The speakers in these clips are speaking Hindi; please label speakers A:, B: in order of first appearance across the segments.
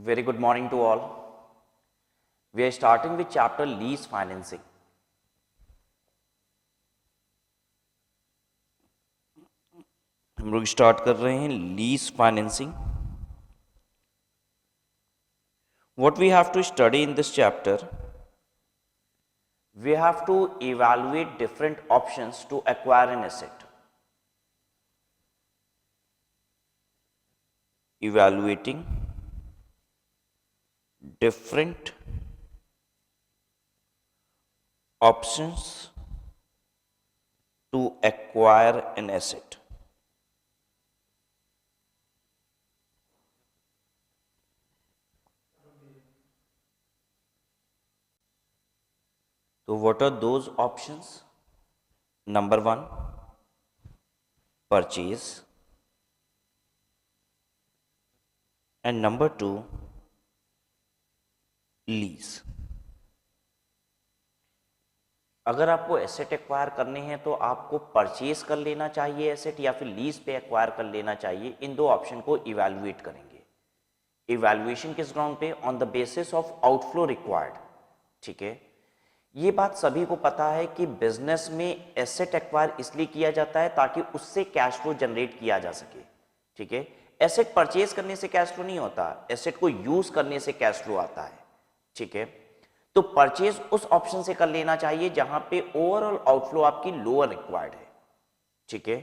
A: Very good morning to all. We are starting with chapter lease financing. हम लोग स्टार्ट कर रहे हैं lease financing. What we have to study in this chapter, we have to evaluate different options to acquire an asset. Evaluating different options to acquire an asset. So what are those options? Number 1, purchase, and number 2, lease. अगर आपको एसेट एक्वायर करने हैं तो आपको परचेज कर लेना चाहिए एसेट या फिर लीज पे एक्वायर कर लेना चाहिए. इन दो ऑप्शन को इवैल्यूएट करेंगे. इवैल्यूएशन किस ग्राउंड पे? On the basis of outflow required. ठीक है, ये बात सभी को पता है कि बिजनेस में एसेट एक्वायर इसलिए किया जाता है ताकि उससे कैश फ्लो जनरेट किया जा सके. ठीक है, एसेट परचेज करने से कैश फ्लो नहीं होता, एसेट को यूज करने से कैश फ्लो आता है. ठीक है, तो परचेज उस ऑप्शन से कर लेना चाहिए जहां पे ओवरऑल आउटफ्लो आपकी लोअर रिक्वायर्ड है. ठीक है,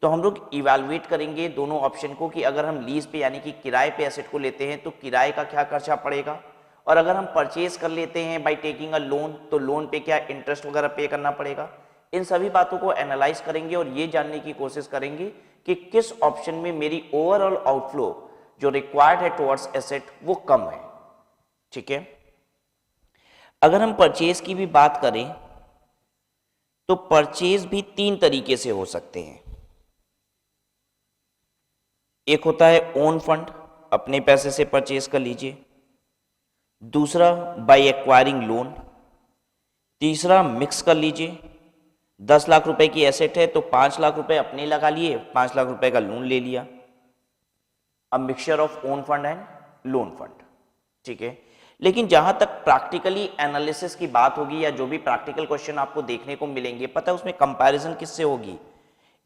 A: तो हम लोग इवैल्यूएट करेंगे दोनों ऑप्शन को कि अगर हम लीज पे यानी कि किराए पे एसेट को लेते हैं तो किराए का क्या खर्चा पड़ेगा, और अगर हम परचेज कर लेते हैं बाय टेकिंग अ लोन तो लोन पे क्या इंटरेस्ट वगैरह पे करना पड़ेगा. इन सभी बातों को एनालाइज करेंगे और ये जानने की कोशिश करेंगे कि किस ऑप्शन में मेरी ओवरऑल आउटफ्लो जो रिक्वायर्ड है टुवर्ड्स एसेट वो कम है. ठीक है, अगर हम परचेज की भी बात करें तो परचेज भी 3 तरीके से हो सकते हैं. एक होता है ओन फंड, अपने पैसे से परचेज कर लीजिए. दूसरा बाय एक्वायरिंग लोन. तीसरा मिक्स कर लीजिए. 10 लाख रुपए की एसेट है तो 5 लाख रुपए अपने लगा लिए, 5 लाख रुपए का लोन ले लिया. A mixture of own fund and loan fund. ठीक है, लेकिन जहां तक प्रैक्टिकली एनालिसिस की बात होगी या जो भी प्रैक्टिकल क्वेश्चन आपको देखने को मिलेंगे, पता है उसमें कंपैरिजन किससे होगी?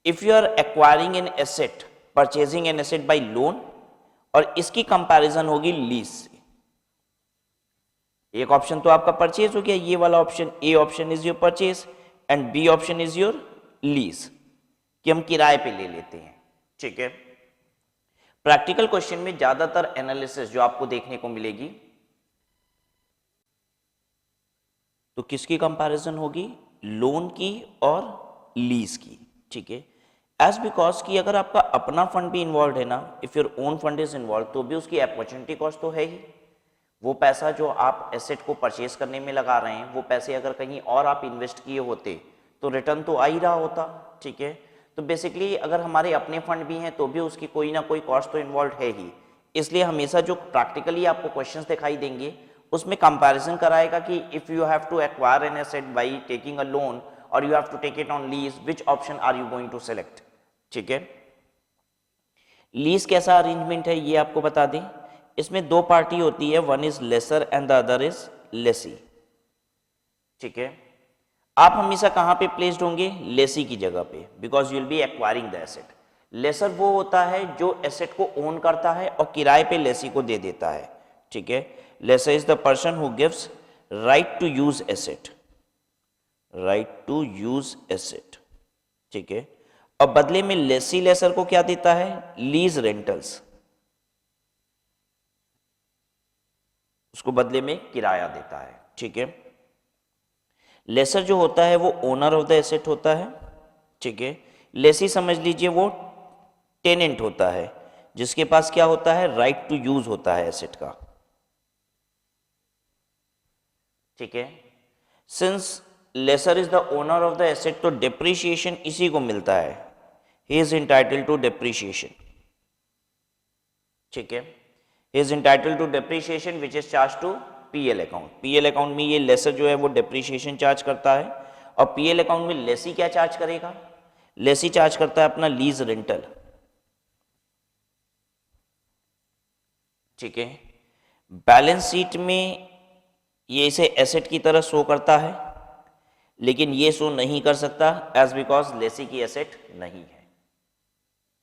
A: If you are acquiring an asset, purchasing an asset by loan, और इसकी कंपैरिजन होगी लीज से. एक ऑप्शन तो आपका परचेज हो गया, ये वाला option. A option is your purchase and B option is your lease, कि हम किराए पे ले लेते हैं. ठीक है, प्रैक्टिकल क्वेश्चन में ज्यादातर एनालिसिस जो आपको देखने को मिलेगी तो किसकी कंपैरिजन होगी? लोन की और लीज की. ठीक है, एज बिकॉज कि अगर आपका अपना फंड भी इन्वॉल्व है ना, if your own fund is involve, तो भी उसकी अपॉर्चुनिटी कॉस्ट तो है ही. वो पैसा जो आप एसेट को परचेज करने में लगा रहे हैं, वो पैसे अगर कहीं और आप इन्वेस्ट किए होते तो रिटर्न तो आ ही रहा होता. ठीक है, तो बेसिकली अगर हमारे अपने फंड भी हैं तो भी उसकी कोई ना कोई कॉस्ट तो इन्वॉल्व है ही. इसलिए हमेशा जो प्रैक्टिकली आपको क्वेश्चंस दिखाई देंगे उसमें कंपैरिजन कराएगा कि if you have to acquire an asset by taking a loan और you have to take it on lease, which option are you going to select. ठीक है, लीज कैसा अरेंजमेंट है ये आपको बता दें. इसमें 2 पार्टी होती है, one is lessor and the other is lessee. ठीक है, आप हमेशा कहां पे प्लेस्ड होंगे? लेसी की जगह पे, because you will be acquiring the asset. Lessor वो होता है जो एसेट को ओन करता है और किराए पे लेसी को दे देता है. ठीक है, lessor is the person who gives right to use asset, right to use asset. ठीक है, और बदले में लेसी लेसर को क्या देता है? लीज रेंटल्स, उसको बदले में किराया देता है. ठीक है, लेसर जो होता है वो ओनर ऑफ द एसेट होता है. ठीक है, लेसी समझ लीजिए वो टेनेंट होता है जिसके पास क्या होता है? राइट टू यूज होता है एसेट का. ठीक है, since lessor is the owner of the asset तो डिप्रिसिएशन इसी को मिलता है. He is entitled to depreciation. ठीक है, he is entitled to depreciation which is charged to PL account. PL account में ये लेसर जो है वो डिप्रिसिएशन चार्ज करता है, और PL अकाउंट में लेसी क्या चार्ज करेगा? लेसी चार्ज करता है अपना लीज रेंटल. ठीक है, बैलेंस शीट में ये इसे एसेट की तरह शो करता है, लेकिन ये शो नहीं कर सकता एज बिकॉज लेसी की एसेट नहीं है.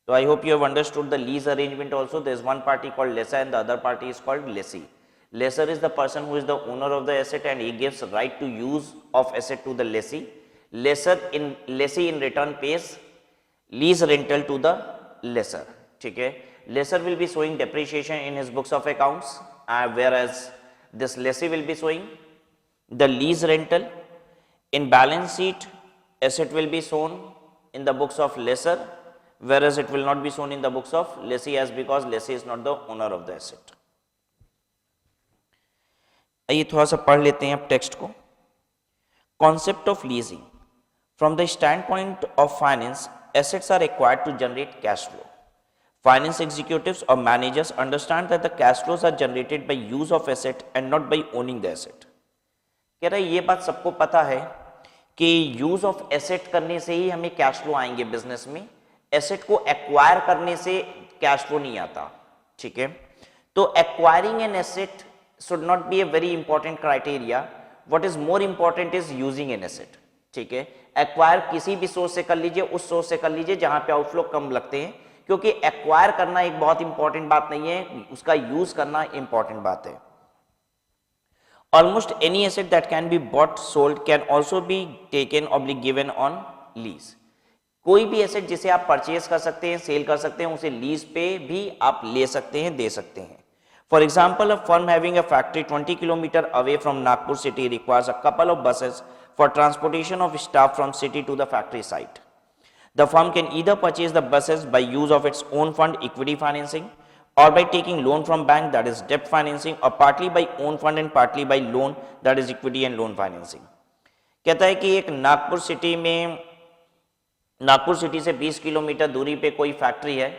A: So I hope you have understood the lease arrangement also. There is one party called lessor and the other party is called lessee. Lessor is the person who is the owner of the asset and he gives right to use of asset to the lessee. Lessee in return pays lease rental to the lessor. ठीक है. Lessor will be showing depreciation in his books of accounts, whereas this lessee will be showing the lease rental. In balance sheet, asset will be shown in the books of lessor, whereas it will not be shown in the books of lessee as because lessee is not the owner of the asset. आइए थोड़ा सा पढ़ लेते हैं अब टेक्स्ट को. Concept of leasing. From the standpoint of finance, assets are required to generate cash flow. Finance executives or managers understand that the cash flows are generated by use of asset and not by owning the asset. कह रहा है ये बात सबको पता है कि यूज ऑफ एसेट करने से ही हमें कैश फ्लो आएंगे बिजनेस में, एसेट को एक्वायर करने से कैश फ्लो नहीं आता. ठीक है. तो acquiring an asset should not be a very important criteria. What is more important is using an asset. ठीक है. एक्वायर किसी भी सोर्स से कर लीजिए, उस सोर्स से कर लीजिए जहां पे आउटफ्लो कम लगते हैं, क्योंकि एक्वायर करना एक बहुत इंपॉर्टेंट बात नहीं है, उसका यूज करना इंपॉर्टेंट बात है. Almost any asset that can be bought, sold can also be taken or be given on lease. कोई भी एसेट जिसे आप परचेज कर सकते हैं, सेल कर सकते हैं, उसे लीज पे भी आप ले सकते हैं, दे सकते हैं. For example, a firm having a factory 20 kilometre away from Nagpur city requires a couple of buses for transportation of staff from city to the factory site. The firm can either purchase the buses by use of its own fund, equity financing, or by taking loan from bank, that is debt financing, or partly by own fund and partly by loan, that is equity and loan financing. कहता है कि एक नागपुर सिटी से 20 किलोमीटर दूरी पे कोई फैक्ट्री है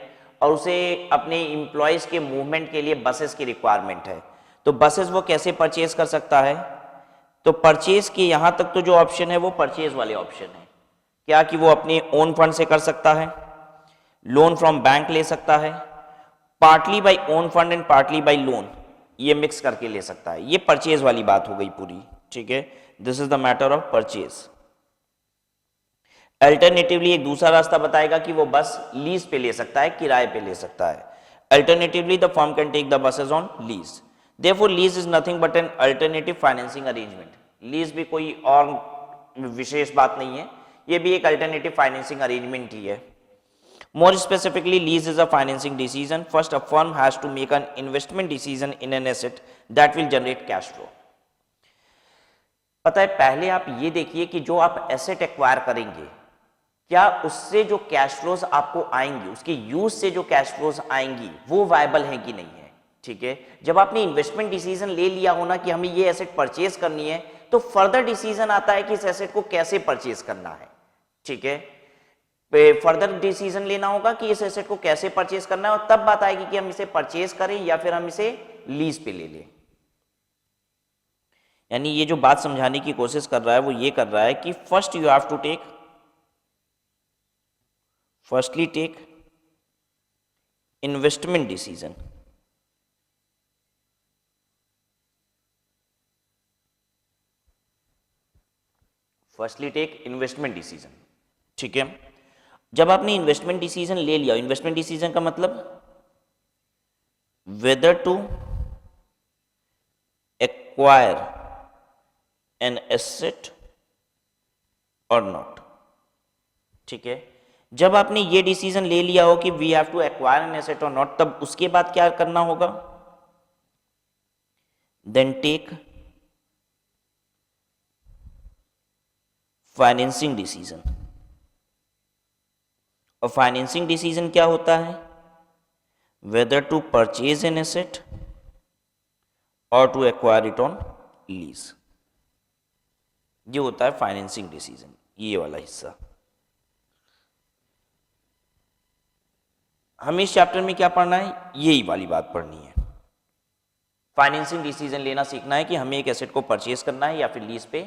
A: और उसे अपने एम्प्लॉयज के मूवमेंट के लिए बसेस की रिक्वायरमेंट है. तो बसेस वो कैसे परचेज कर सकता है? तो परचेज की यहां तक तो जो ऑप्शन है वो परचेज वाले ऑप्शन है. क्या कि वो अपने ओन फंड से कर सकता है, लोन फ्रॉम बैंक ले सकता है, partly by own fund and partly bye loan, ये मिक्स करके ले सकता है. ये परचेज वाली बात हो गई पूरी. ठीक है. This is the matter of purchase. Alternatively एक दूसरा रास्ता बताएगा कि वो बस लीज पे ले सकता है, किराए पे ले सकता है. Alternatively the firm can take the buses on lease. Therefore lease is nothing but an alternative financing arrangement. Lease भी कोई और विशेष बात नहीं है, ये भी एक अल्टरनेटिव फाइनेंसिंग अरेंजमेंट ही है. More specifically, lease is a financing decision. First, a firm has to make an investment decision in an asset that will generate cash flow. पता है, पहले आप ये देखिए कि जो आप एसेट एक्वायर करेंगे, क्या उससे जो कैश फ्लोज आपको आएंगी, उसके यूज से जो कैश फ्लोज आएंगी वो वायबल है कि नहीं है. ठीक है. जब आपने इन्वेस्टमेंट डिसीजन ले लिया हो ना कि हमें ये एसेट परचेज करनी है, तो फर्दर डिसीजन आता है कि इस एसेट को कैसे परचेज करना है. ठीक है. फर्दर डिसीजन लेना होगा कि इस एसेट को कैसे परचेज करना है, और तब बात आएगी कि हम इसे परचेज करें या फिर हम इसे लीज पे ले लें. यानी ये जो बात समझाने की कोशिश कर रहा है वो ये कर रहा है कि first you have to take investment decision. Firstly take investment decision. ठीक है. जब आपने इन्वेस्टमेंट डिसीजन ले लिया, इन्वेस्टमेंट डिसीजन का मतलब whether to acquire an asset और नॉट. ठीक है. जब आपने ये डिसीजन ले लिया हो कि we have to acquire an asset और नॉट, तब उसके बाद क्या करना होगा? Then take financing decision. और फाइनेंसिंग डिसीजन क्या होता है? Whether to purchase an asset और to acquire it on lease. ये होता है फाइनेंसिंग डिसीजन, ये वाला हिस्सा. हमें इस चैप्टर में क्या पढ़ना है? यही वाली बात पढ़नी है. फाइनेंसिंग डिसीजन लेना सीखना है कि हमें एक एसेट को परचेज करना है या फिर लीज पे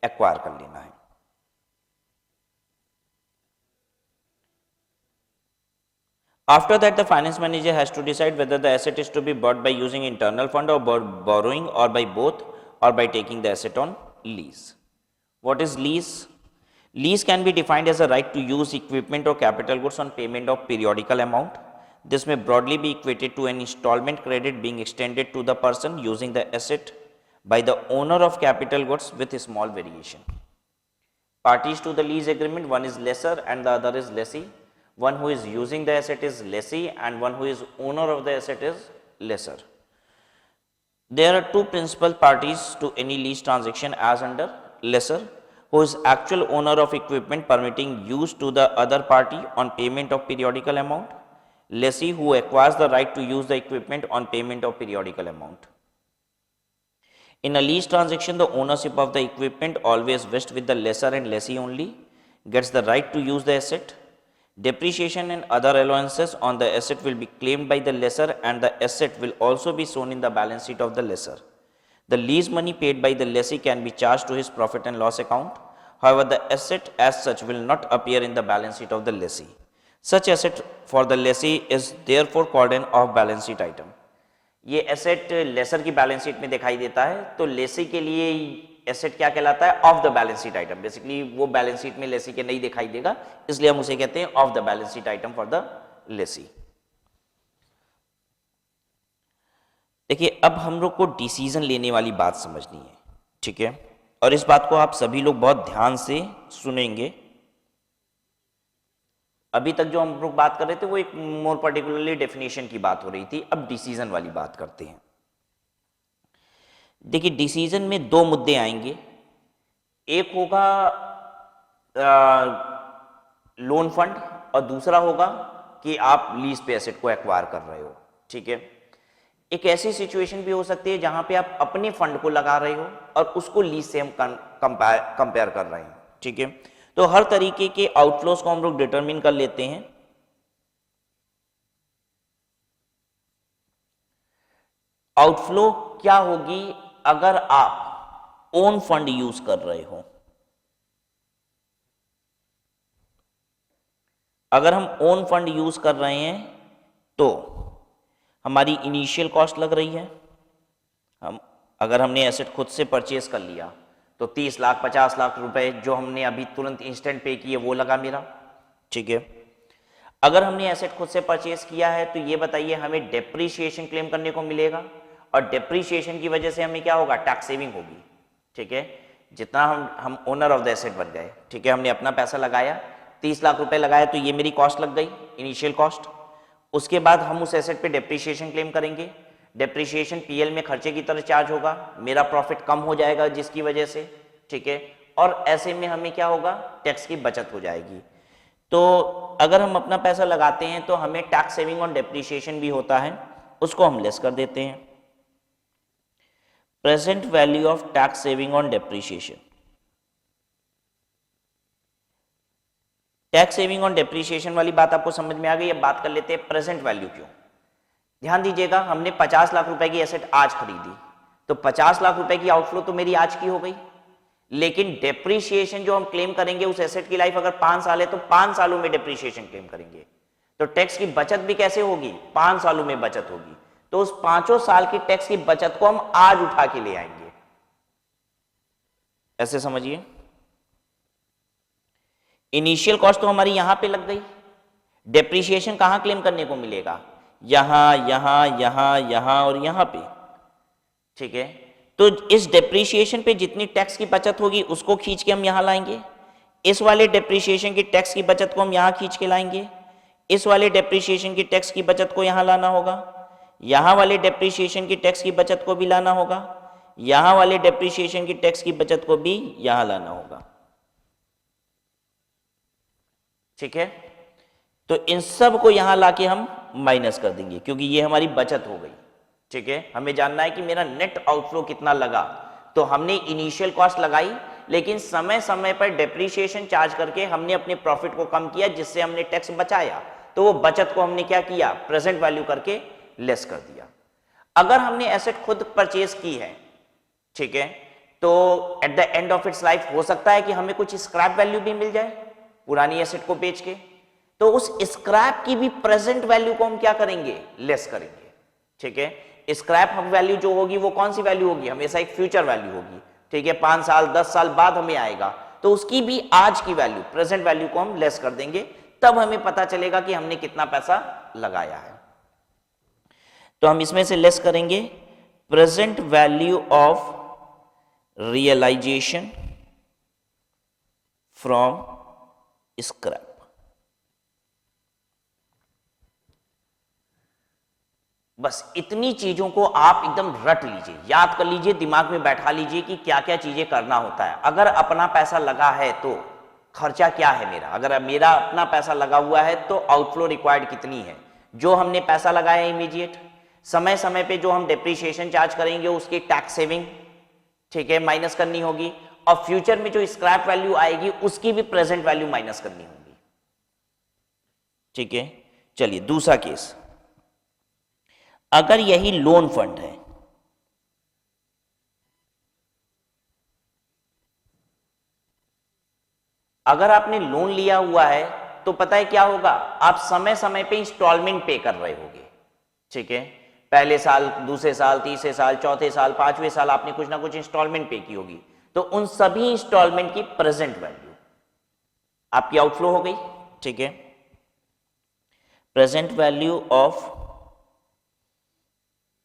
A: एक्वायर कर लेना है. After that, the finance manager has to decide whether the asset is to be bought by using internal fund or borrowing, or by both, or by taking the asset on lease. What is lease? Lease can be defined as a right to use equipment or capital goods on payment of periodical amount. This may broadly be equated to an installment credit being extended to the person using the asset by the owner of capital goods with a small variation. Parties to the lease agreement, one is lessor and the other is lessee. One who is using the asset is lessee and one who is owner of the asset is lessor. There are two principal parties to any lease transaction as under: lessor, who is actual owner of equipment permitting use to the other party on payment of periodical amount; lessee, who acquires the right to use the equipment on payment of periodical amount. In a lease transaction, the ownership of the equipment always vests with the lessor and lessee only gets the right to use the asset. Depreciation and other allowances on the asset will be claimed by the lessor and the asset will also be shown in the balance sheet of the lessor. The lease money paid by the lessee can be charged to his profit and loss account. However, the asset as such will not appear in the balance sheet of the lessee. Such asset for the lessee is therefore called an off balance sheet item. ये एसेट लेसर की बैलेंस शीट में दिखाई देता है, तो लेसी के लिए एसेट क्या कहलाता है? Of the balance sheet item. Basically वो बैलेंस शीट में लेसी के नहीं दिखाई देगा, इसलिए हम उसे कहते हैं of the balance sheet item for the Lesi. देखिए, अब हम लोग को डिसीजन लेने वाली बात समझनी है, ठीक है, और इस बात को आप सभी लोग बहुत ध्यान से सुनेंगे. अभी तक जो हम लोग बात कर रहे थे वो एक मोर पर्टिकुलरली डेफिनेशन की बात हो रही थी. अब डिसीजन वाली बात करते हैं. देखिए, डिसीजन में दो मुद्दे आएंगे. एक होगा लोन फंड और दूसरा होगा कि आप लीज पे एसेट को एक्वायर कर रहे हो, ठीक है. एक ऐसी सिचुएशन भी हो सकती है जहां पे आप अपने फंड को लगा रहे हो और उसको लीज से हम कंपेयर कर रहे हैं, ठीक है. तो हर तरीके के आउटफ्लोज को हम लोग डिटरमिन कर लेते हैं. आउटफ्लो क्या होगी अगर आप ओन फंड यूज कर रहे हो? अगर हम ओन फंड यूज कर रहे हैं तो हमारी इनिशियल कॉस्ट लग रही है. अगर हमने एसेट खुद से परचेज कर लिया तो 30 लाख 50 लाख रुपए जो हमने अभी तुरंत इंस्टेंट पे किए वो लगा मेरा, ठीक है. अगर हमने एसेट खुद से परचेज किया है तो ये बताइए हमें डेप्रीशिएशन क्लेम करने को मिलेगा और डेप्रीशिएशन की वजह से हमें क्या होगा? टैक्स सेविंग होगी, ठीक है. जितना हम ओनर ऑफ द एसेट बन गए, ठीक है, हमने अपना पैसा लगाया, 30 लाख रुपए लगाया तो ये मेरी कॉस्ट लग गई, इनिशियल कॉस्ट. उसके बाद हम उस एसेट पे डेप्रीशिएशन क्लेम करेंगे. डेप्रीशिएशन पीएल में खर्चे की तरह चार्ज होगा, मेरा प्रॉफिट कम हो जाएगा जिसकी वजह से, ठीक है. और ऐसे में हमें क्या होगा? टैक्स की बचत हो जाएगी. तो अगर हम अपना पैसा लगाते हैं तो हमें टैक्स सेविंग ऑन डेप्रीशिएशन भी होता है, उसको हम लेस कर देते हैं. Present value of tax saving on depreciation. Tax saving on depreciation वाली बात आपको समझ में आ गई. अब बात कर लेते हैं प्रेजेंट वैल्यू क्यों. ध्यान दीजिएगा, हमने 50 लाख रुपए की एसेट आज खरीदी तो 50 लाख रुपए की आउटफ्लो तो मेरी आज की हो गई, लेकिन डेप्रीशिएशन जो हम क्लेम करेंगे उस एसेट की लाइफ अगर 5 साल है तो 5 सालों में डेप्रीशिएशन क्लेम करेंगे. तो टैक्स की बचत भी कैसे होगी? 5 सालों में बचत होगी. तो उस 5 साल की टैक्स की बचत को हम आज उठा के ले आएंगे. ऐसे समझिए, इनिशियल कॉस्ट तो हमारी यहां पे लग गई, डेप्रीशिएशन कहां क्लेम करने को मिलेगा? यहां यहां यहां यहां और यहां पे, ठीक है. तो इस डेप्रीशिएशन पे जितनी टैक्स की बचत होगी उसको खींच के हम यहां लाएंगे. इस वाले डेप्रीशिएशन की टैक्स की बचत को हम यहां खींच के लाएंगे. इस वाले डेप्रीशिएशन की टैक्स की बचत को यहां लाना होगा. यहां वाले डेप्रीशिएशन की टैक्स की बचत को भी लाना होगा. यहां वाले डेप्रीशिएशन की टैक्स की बचत को भी यहां लाना होगा, ठीक है. तो इन सब को यहां लाके हम माइनस कर देंगे क्योंकि ये हमारी बचत हो गई, ठीक है. हमें जानना है कि मेरा नेट आउटफ्लो कितना लगा. तो हमने इनिशियल कॉस्ट लगाई लेकिन समय समय पर डेप्रीशिएशन चार्ज करके हमने अपने प्रॉफिट को कम किया जिससे हमने टैक्स बचाया. तो वो बचत को हमने क्या किया? प्रेजेंट वैल्यू करके लेस कर दिया. अगर हमने एसेट खुद परचेज की है, ठीक है, तो eight the end of its life हो सकता है कि हमें कुछ स्क्रैप वैल्यू भी मिल जाए पुरानी एसेट को बेच के. तो उस स्क्रैप की भी प्रेजेंट वैल्यू को हम क्या करेंगे, लेस करेंगे। ठीक है, स्क्रैप वैल्यू जो होगी वो कौन सी वैल्यू होगी, हमेशा एक फ्यूचर वैल्यू होगी। ठीक है, 5 साल 10 साल बाद हमें आएगा, तो उसकी भी आज की वैल्यू, प्रेजेंट वैल्यू को हम लेस कर देंगे, तब हमें पता चलेगा कि हमने कितना पैसा लगाया है। तो हम इसमें से लेस करेंगे present value of realisation from scrap. बस इतनी चीजों को आप एकदम रट लीजिए, याद कर लीजिए, दिमाग में बैठा लीजिए कि क्या क्या चीजें करना होता है। अगर अपना पैसा लगा है तो खर्चा क्या है मेरा, अगर मेरा अपना पैसा लगा हुआ है तो आउटफ्लो रिक्वायर्ड कितनी है, जो हमने पैसा लगाया है इमीडिएट, समय समय पे जो हम डेप्रीशिएशन चार्ज करेंगे उसकी टैक्स सेविंग, ठीक है, माइनस करनी होगी, और फ्यूचर में जो स्क्रैप वैल्यू आएगी उसकी भी प्रेजेंट वैल्यू माइनस करनी होगी। ठीक है, चलिए दूसरा केस, अगर यही लोन फंड है, अगर आपने लोन लिया हुआ है तो पता है क्या होगा, आप समय समय पे इंस्टॉलमेंट पे कर रहे होगे। ठीक है, पहले साल, दूसरे साल, तीसरे साल, चौथे साल, पांचवें साल आपने कुछ ना कुछ इंस्टॉलमेंट पे की होगी, तो उन सभी इंस्टॉलमेंट की प्रेजेंट वैल्यू आपकी आउटफ्लो हो गई। ठीक है, present value of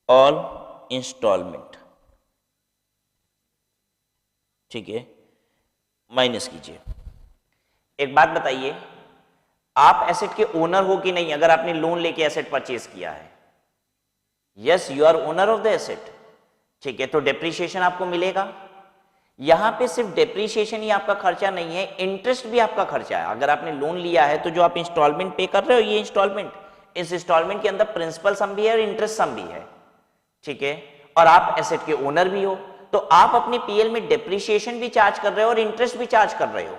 A: all instalment, ठीक है, माइनस कीजिए। एक बात बताइए, आप एसेट के ओनर हो कि नहीं, अगर आपने लोन लेके एसेट परचेज किया है? Yes, you are owner of the asset. ठीक है, तो डेप्रीशिएशन आपको मिलेगा। यहां पे सिर्फ डेप्रीशिएशन ही आपका खर्चा नहीं है, इंटरेस्ट भी आपका खर्चा है। अगर आपने लोन लिया है तो जो आप इंस्टॉलमेंट पे कर रहे हो, ये इंस्टॉलमेंट, इस इंस्टॉलमेंट के अंदर प्रिंसिपल सम भी है और इंटरेस्ट सम भी है। ठीक है, और आप एसेट के ओनर भी हो, तो आप अपने पीएल में डेप्रीशिएशन भी चार्ज कर रहे हो और इंटरेस्ट भी चार्ज कर रहे हो।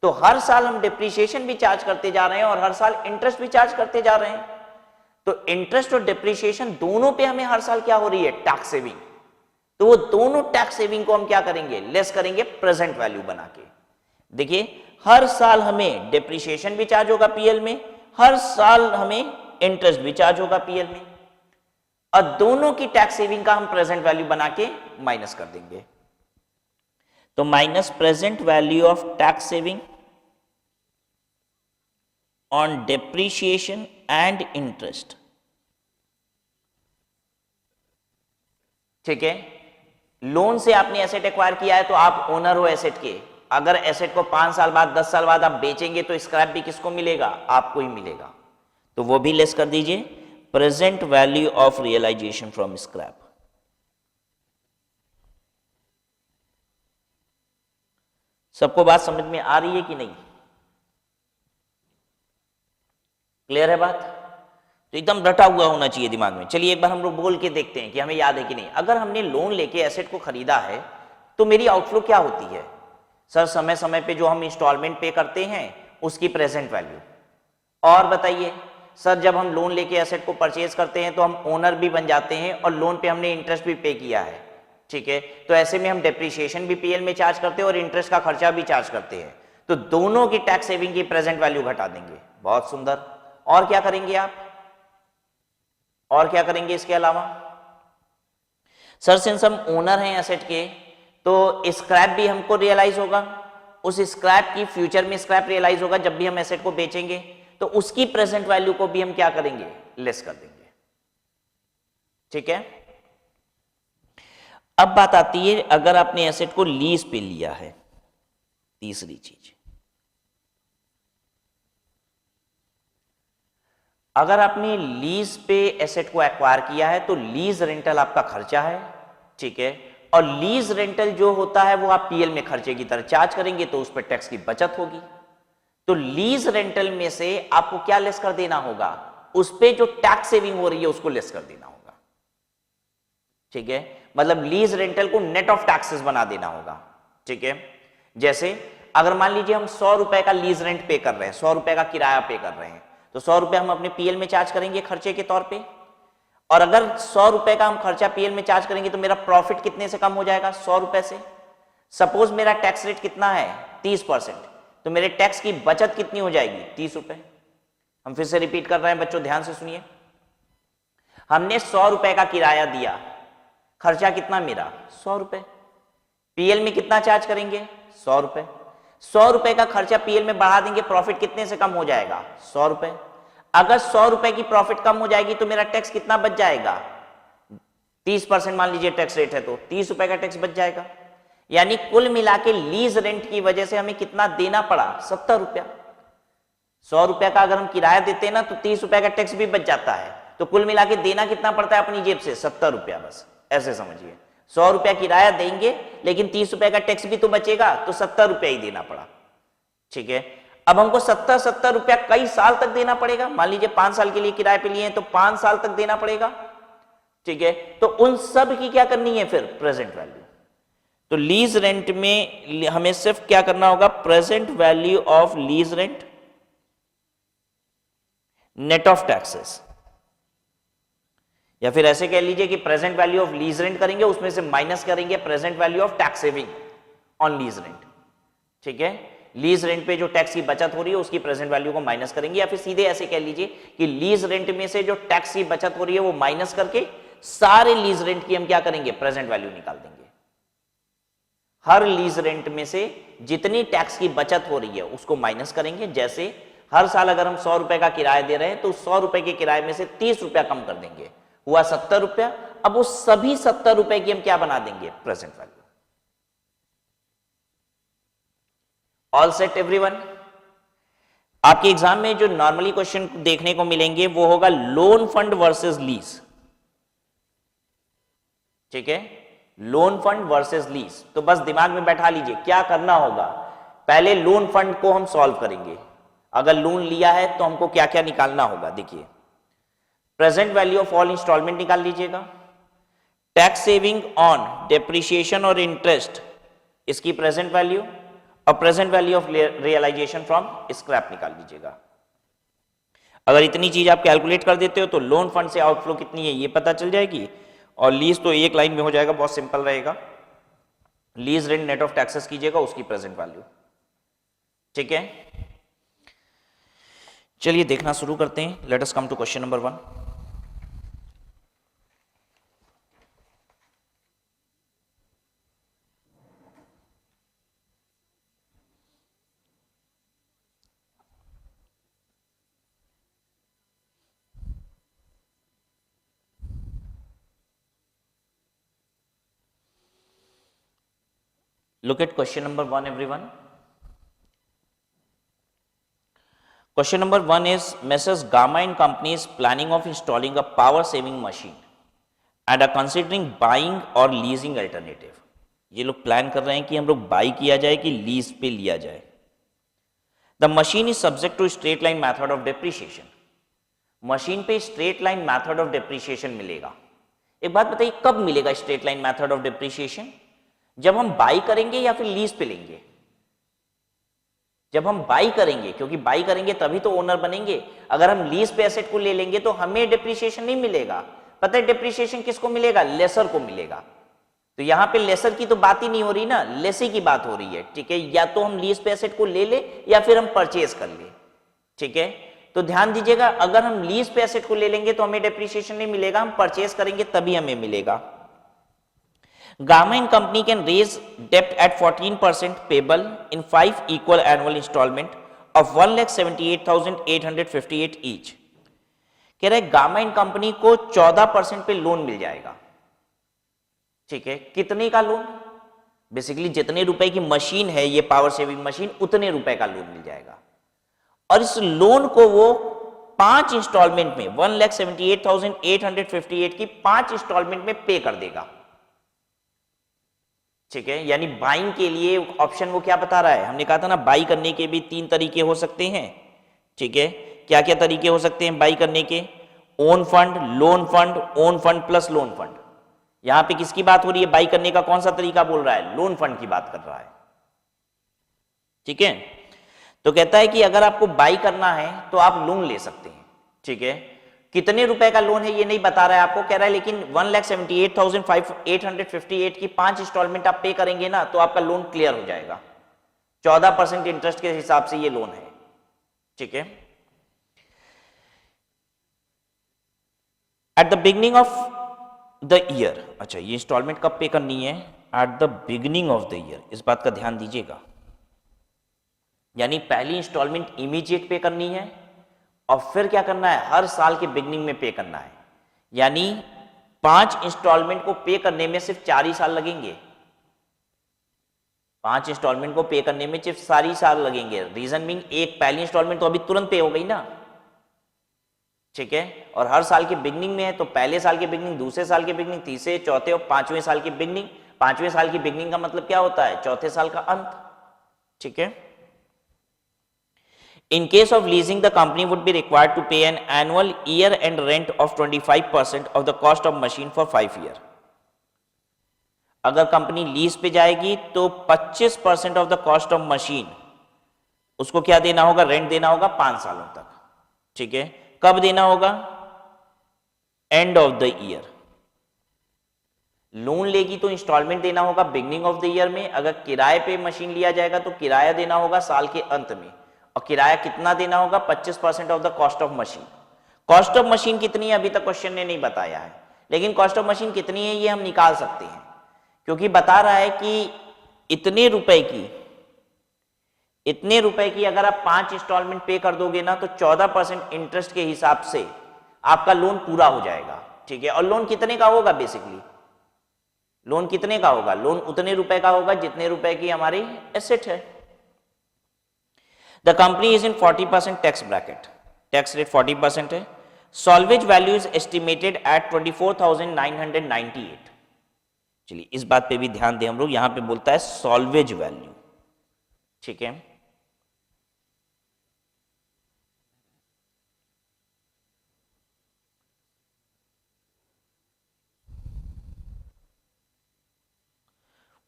A: तो हर साल हम डेप्रीशिएशन भी चार्ज करते जा रहे हैं और हर साल इंटरेस्ट भी चार्ज करते जा रहे हैं। तो इंटरेस्ट और डेप्रीशिएशन दोनों पे हमें हर साल क्या हो रही है, टैक्स सेविंग। तो वो दोनों टैक्स सेविंग को हम क्या करेंगे, लेस करेंगे प्रेजेंट वैल्यू बना के। देखिए, हर साल हमें डेप्रीशिएशन भी चार्ज होगा पीएल में, हर साल हमें इंटरेस्ट भी चार्ज होगा पीएल में, और दोनों की टैक्स सेविंग का हम प्रेजेंट वैल्यू बना के माइनस कर देंगे। तो minus present value of tax saving on depreciation and interest. ठीक है, लोन से आपने एसेट एक्वायर किया है तो आप ओनर हो एसेट के। अगर एसेट को 5 साल बाद, 10 साल बाद आप बेचेंगे तो स्क्रैप भी किसको मिलेगा, आपको ही मिलेगा। तो वो भी लेस कर दीजिए, present value of realisation from scrap. सबको बात समझ में आ रही है कि नहीं, क्लियर है बात? तो एकदम रटा हुआ होना चाहिए दिमाग में। चलिए एक बार हम लोग बोल के देखते हैं कि हमें याद है कि नहीं। अगर हमने लोन लेके एसेट को खरीदा है तो मेरी आउटफ्लो क्या होती है? सर, समय समय पे जो हम इंस्टॉलमेंट पे करते हैं उसकी प्रेजेंट वैल्यू। और बताइए सर, जब हम लोन लेके एसेट को परचेज करते हैं तो हम ओनर भी बन जाते हैं और लोन पे हमने इंटरेस्ट भी पे किया है। ठीक है, तो ऐसे में हम डेप्रीशिएशन भी पीएल में चार्ज करते हैं और इंटरेस्ट का खर्चा भी चार्ज करते हैं। तो दोनों की टैक्स सेविंग की प्रेजेंट वैल्यू घटा देंगे। बहुत सुंदर। और क्या करेंगे आप, और क्या करेंगे इसके अलावा? सर, सिंस हम ओनर हैं एसेट के तो स्क्रैप भी हमको रियलाइज होगा, उस स्क्रैप की फ्यूचर में स्क्रैप रियलाइज होगा जब भी हम एसेट को बेचेंगे, तो उसकी प्रेजेंट वैल्यू को भी हम क्या करेंगे, लेस कर देंगे। ठीक है, अब बात आती है अगर आपने एसेट को लीज पे लिया है। तीसरी चीज, अगर आपने लीज पे एसेट को एक्वायर किया है तो लीज रेंटल आपका खर्चा है। ठीक है, और लीज रेंटल जो होता है वो आप पीएल में खर्चे की तरह चार्ज करेंगे तो उस पर टैक्स की बचत होगी। तो लीज रेंटल में से आपको क्या लेस कर देना होगा, उस पे जो टैक्स सेविंग हो रही है उसको लेस कर देना होगा। ठीक है, मतलब लीज रेंटल को नेट ऑफ टैक्सेस बना देना होगा। ठीक है, जैसे अगर मान लीजिए हम 100 रुपए का लीज रेंट पे कर रहे हैं, 100 रुपए का किराया पे कर रहे हैं, तो 100 रुपए हम अपने पीएल में चार्ज करेंगे खर्चे के तौर पे। और अगर 100 रुपए का हम खर्चा पीएल में चार्ज करेंगे तो मेरा प्रॉफिट कितने से कम हो जाएगा, 100 रुपए से। सपोज मेरा टैक्स रेट कितना है, 30%, तो मेरे टैक्स की बचत कितनी हो जाएगी, 30 रुपए। हम फिर से रिपीट कर रहे हैं बच्चों, ध्यान से सुनिए। हमने 100 रुपए का किराया दिया, खर्चा कितना मेरा 100 रुपए, पीएल में कितना चार्ज करेंगे 100 रुपए, 100 रुपए का खर्चा पीएल में बढ़ा देंगे, प्रॉफिट कितने से कम हो जाएगा 100 रुपए। अगर 100 रुपए की प्रॉफिट कम हो जाएगी तो मेरा टैक्स कितना बच जाएगा, 30% मान लीजिए टैक्स रेट है तो 30 रुपए का टैक्स बच जाएगा। यानी कुल मिला के लीज रेंट की वजह से हमें कितना देना पड़ा 70 रुपया। 100 रुपया का अगर हम किराया देते हैं ना तो 30 रुपए का टैक्स भी बच जाता है, तो कुल मिला के देना कितना पड़ता है अपनी जेब से 70 रुपया, बस ऐसे समझिए। 100 रुपया किराया देंगे लेकिन 30 रुपए का टैक्स भी तो बचेगा, तो 70 रुपया ही देना पड़ा। ठीक है, अब हमको 70 रुपया कई साल तक देना पड़ेगा, मान लीजिए 5 साल के लिए किराए पे लिए हैं तो 5 साल तक देना पड़ेगा। ठीक है, तो उन सब की क्या करनी है फिर प्रेजेंट वैल्यू। तो लीज रेंट में हमें सिर्फ क्या करना होगा, present value of lease rent net of taxes, या फिर ऐसे कह लीजिए कि present value of lease rent करेंगे, उसमें से माइनस करेंगे present value of tax saving on lease rent. ठीक है, लीज रेंट पे जो टैक्स की बचत हो रही है उसकी प्रेजेंट वैल्यू को माइनस करेंगे, या फिर सीधे ऐसे कह लीजिए कि लीज रेंट में से जो टैक्स की बचत हो रही है वो माइनस करके सारे लीज रेंट की हम क्या करेंगे प्रेजेंट वैल्यू निकाल देंगे। हर लीज रेंट में से जितनी टैक्स की बचत हो रही है उसको माइनस करेंगे। जैसे हर साल अगर हम 100 रुपए का किराया दे रहे हैं तो 100 रुपए के किराए में से 30 रुपया कम कर देंगे, हुआ 70 रुपया। अब वो सभी 70 रुपए की हम क्या बना देंगे present value. All set everyone. आपके एग्जाम में जो नॉर्मली क्वेश्चन देखने को मिलेंगे वो होगा लोन फंड वर्सेस लीज। ठीक है, लोन फंड वर्सेस लीज। तो बस दिमाग में बैठा लीजिए क्या करना होगा। पहले लोन फंड को हम सॉल्व करेंगे, अगर लोन लिया है तो हमको क्या क्या निकालना होगा। देखिए, present value of all instalment निकाल लीजिएगा, टैक्स सेविंग ऑन डेप्रिसिएशन और इंटरेस्ट इसकी प्रेजेंट वैल्यू, और present value of realisation from scrap निकाल लीजिएगा। अगर इतनी चीज आप कैलकुलेट कर देते हो तो लोन फंड से आउटफ्लो कितनी है ये पता चल जाएगी, और लीज तो एक लाइन में हो जाएगा, बहुत सिंपल रहेगा। Lease rent net of taxes कीजिएगा, उसकी प्रेजेंट वैल्यू। ठीक है, चलिए देखना शुरू करते हैं। Let us come to question number 1। Look at question number 1 everyone. Question number 1 is Messrs. Gamma and Company is planning of installing a power saving machine and are considering buying or leasing alternative. ये लोग प्लान कर रहे हैं कि हम लोग बाई किया जाए कि लीज पे लिया जाए। The machine is subject to straight line method of depreciation. Machine पे straight line method of depreciation मिलेगा। एक बात बताइए, कब मिलेगा straight line method of depreciation? जब हम बाई करेंगे या फिर लीज पे लेंगे? जब हम बाई करेंगे, क्योंकि बाई करेंगे तभी तो ओनर बनेंगे। अगर हम लीज पे एसेट को ले लेंगे तो हमें डेप्रिसिएशन नहीं मिलेगा। पता है डेप्रिसिएशन किसको मिलेगा? लेसर को मिलेगा। तो यहां पे लेसर की तो बात ही नहीं हो रही ना, लेसी की बात हो रही है। ठीक है, या तो हम लीज पे एसेट को ले ले या फिर हम परचेज कर ले। ठीक है, तो ध्यान दीजिएगा, अगर हम लीज पे एसेट को ले लेंगे तो हमें डेप्रिसिएशन नहीं मिलेगा, हम परचेज करेंगे तभी हमें मिलेगा। Gamma and Company can raise debt at 14% payable in 5 equal annual installment of 1,78,858 each. कह रहे गामा एंड कंपनी को 14% पे लोन मिल जाएगा। ठीक है, कितने का लोन? बेसिकली जितने रुपए की मशीन है ये पावर सेविंग मशीन, उतने रुपए का लोन मिल जाएगा। और इस लोन को वो 5 इंस्टॉलमेंट में 1,78,858 की 5 इंस्टॉलमेंट में पे कर देगा। ठीक है, यानी बाइंग के लिए ऑप्शन वो क्या बता रहा है? हमने कहा था ना बाई करने के भी 3 तरीके हो सकते हैं। ठीक है, क्या क्या तरीके हो सकते हैं बाई करने के? Own fund, loan fund, own fund plus lone fund. यहां पे किसकी बात हो रही है? बाई करने का कौन सा तरीका बोल रहा है? लोन फंड की बात कर रहा है। ठीक है, तो कहता है कि अगर आपको बाई करना है तो आप लोन ले सकते हैं। ठीक है, कितने रुपए का लोन है ये नहीं बता रहा है आपको, कह रहा है लेकिन 1,78,858 की 5 इंस्टॉलमेंट आप पे करेंगे ना तो आपका लोन क्लियर हो जाएगा। 14% इंटरेस्ट के हिसाब से ये लोन है। ठीक है, at the beginning of the year, अच्छा ये इंस्टॉलमेंट कब पे करनी है, at the beginning of the year, इस बात का ध्यान दीजिएगा, यानी पहली इंस्टॉलमेंट इमीडिएट पे करनी है और फिर क्या करना है, हर साल के बिगनिंग में पे करना है, यानी 5 इंस्टॉलमेंट को पे करने में सिर्फ 4 ही साल लगेंगे, 5 इंस्टॉलमेंट को पे करने में सिर्फ 4 ही साल लगेंगे। रीजन बीइंग, एक पहली इंस्टॉलमेंट तो अभी तुरंत पे हो गई ना, ठीक है, और हर साल की बिगनिंग में है, तो पहले साल की बिगनिंग, दूसरे साल की बिगनिंग, तीसरे, चौथे और 5वें साल की बिगनिंग। 5वें साल की बिगनिंग का मतलब क्या होता है, चौथे साल का अंत, ठीक है। In case of leasing, the company would be required to pay an annual year-end rent of 25% of the cost of machine for 5 years. अगर कंपनी लीज पे जाएगी तो 25% of the cost of machine उसको क्या देना होगा, रेंट देना होगा 5 सालों तक, ठीक है। कब देना होगा, and of the year. Loan लेगी तो इंस्टॉलमेंट देना होगा बिगनिंग ऑफ द ईयर में, अगर किराए पे मशीन लिया जाएगा तो किराया देना होगा साल के अंत में, और किराया कितना देना होगा, 25% of the cost of machine. Cost of machine कितनी है अभी तक क्वेश्चन ने नहीं बताया है, लेकिन कॉस्ट ऑफ मशीन कितनी है ये हम निकाल सकते हैं, क्योंकि बता रहा है कि इतने रुपए की अगर आप 5 इंस्टॉलमेंट पे कर दोगे ना तो 14% इंटरेस्ट के हिसाब से आपका लोन पूरा हो जाएगा, ठीक है। और लोन कितने का होगा, बेसिकली लोन कितने का होगा, लोन उतने रुपए का होगा जितने रुपए की हमारी एसेट है। The company is in 40% tax bracket, tax rate 40% है। Salvage value is estimated at 24,998। चलिए इस बात पे भी ध्यान दें हम लोग, यहां पे बोलता है सॉल्वेज वैल्यू, ठीक है।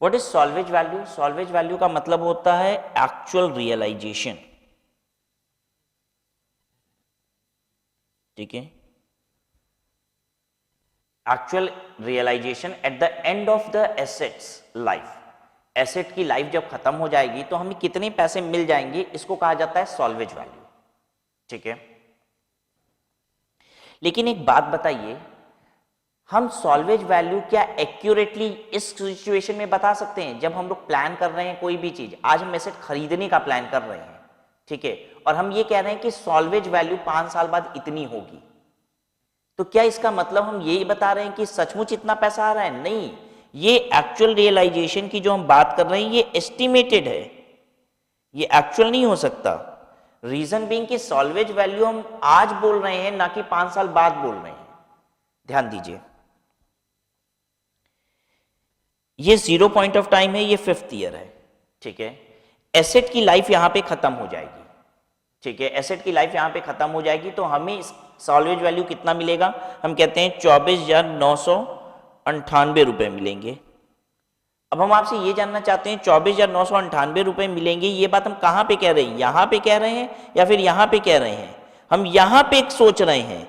A: What is salvage value, salvage value का मतलब होता है एक्चुअल रियलाइजेशन, ठीक है। Actual realisation at the end of the asset's life, asset की लाइफ जब खत्म हो जाएगी तो हमें कितने पैसे मिल जाएंगे, इसको कहा जाता है सॉल्वेज वैल्यू, ठीक है। लेकिन एक बात बताइए, हम सॉल्वेज वैल्यू क्या एक्यूरेटली इस सिचुएशन में बता सकते हैं, जब हम लोग प्लान कर रहे हैं कोई भी चीज, आज हम एसेट खरीदने का प्लान कर रहे हैं, ठीक है, और हम ये कह रहे हैं कि सॉल्वेज वैल्यू 5 साल बाद इतनी होगी, तो क्या इसका मतलब हम यही बता रहे हैं कि सचमुच इतना पैसा आ रहा है? नहीं, ये एक्चुअल रियलाइजेशन की जो हम बात कर रहे हैं ये एस्टिमेटेड है, ये एक्चुअल नहीं हो सकता। रीजन बीइंग कि सॉल्वेज वैल्यू हम आज बोल रहे हैं ना कि 5 साल बाद बोल रहे हैं, ध्यान दीजिए। ये 0 पॉइंट ऑफ टाइम है, ये 5th ईयर है, ठीक है। एसेट की लाइफ यहां पे खत्म हो जाएगी, ठीक है, एसेट की लाइफ यहां पे खत्म हो जाएगी, तो हमें सॉल्वेज वैल्यू कितना मिलेगा, हम कहते हैं 24,998 रुपए मिलेंगे। अब हम आपसे ये जानना चाहते हैं 24,998 रुपए मिलेंगे, ये बात हम कहां पे कह रहे हैं, यहां पे कह रहे हैं या फिर यहां पे कह रहे हैं? हम यहां पे सोच रहे हैं,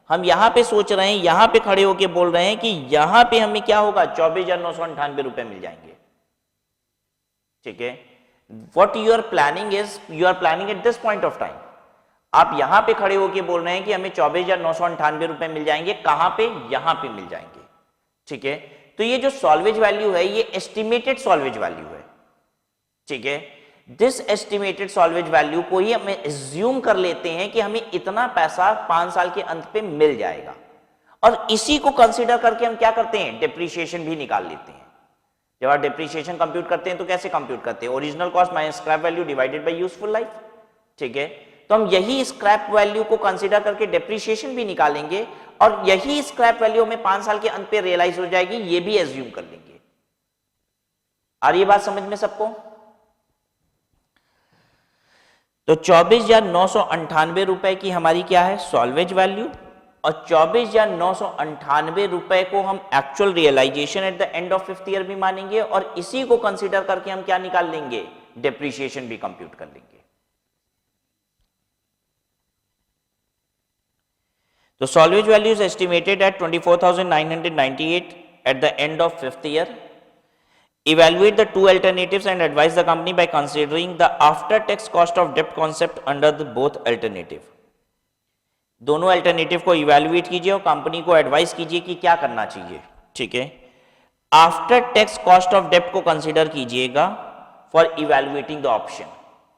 A: हम यहां पे सोच रहे हैं, यहां पे खड़े होके बोल रहे हैं कि यहां पे हमें क्या होगा, 24,998 रुपए मिल जाएंगे, ठीक है। What you are planning is, you are planning at this point of time. आप यहां पे खड़े होके बोल रहे हैं कि हमें 24,998 रुपए मिल जाएंगे, कहां पे, यहां पे मिल जाएंगे, ठीक है। तो ये जो सॉल्वेज वैल्यू है ये एस्टिमेटेड सॉल्वेज वैल्यू है, ठीक है। दिस एस्टिमेटेड सॉल्वेज वैल्यू को ही हम एज्यूम कर लेते हैं कि हमें इतना पैसा 5 साल के अंत पे मिल जाएगा, और इसी को कंसीडर करके हम क्या करते हैं, डिप्रिसिएशन भी निकाल लेते हैं। जब आप डिप्रिसिएशन कंप्यूट करते हैं तो कैसे कंप्यूट करते हैं, original cost minus scrap value divided by useful life, ठीक है। तो हम यही स्क्रैप वैल्यू को कंसीडर करके डिप्रिसिएशन भी निकालेंगे, और यही स्क्रैप वैल्यू हमें 5 साल के अंत पे रियलाइज हो जाएगी, ये भी एज्यूम कर लेंगे। आ रही है बात समझ में सबको? तो 24,998 रुपए की हमारी क्या है, सॉल्वेज वैल्यू, और 24,998 रुपए को हम actual realisation at the end of 5th year भी मानेंगे, और इसी को कंसीडर करके हम क्या निकाल लेंगे, डिप्रिसिएशन भी कंप्यूट कर लेंगे। तो salvage value is estimated at 24,998 eight the end of 5th year. Evaluate the two alternatives and advise the company by considering the after tax cost of debt concept under the both alternative. दोनों अल्टरनेटिव को इवैल्यूएट कीजिए और कंपनी को एडवाइस कीजिए कि क्या करना चाहिए, ठीक है। आफ्टर टैक्स कॉस्ट ऑफ डेब्ट को कंसीडर कीजिएगा फॉर इवैल्यूएटिंग द ऑप्शन,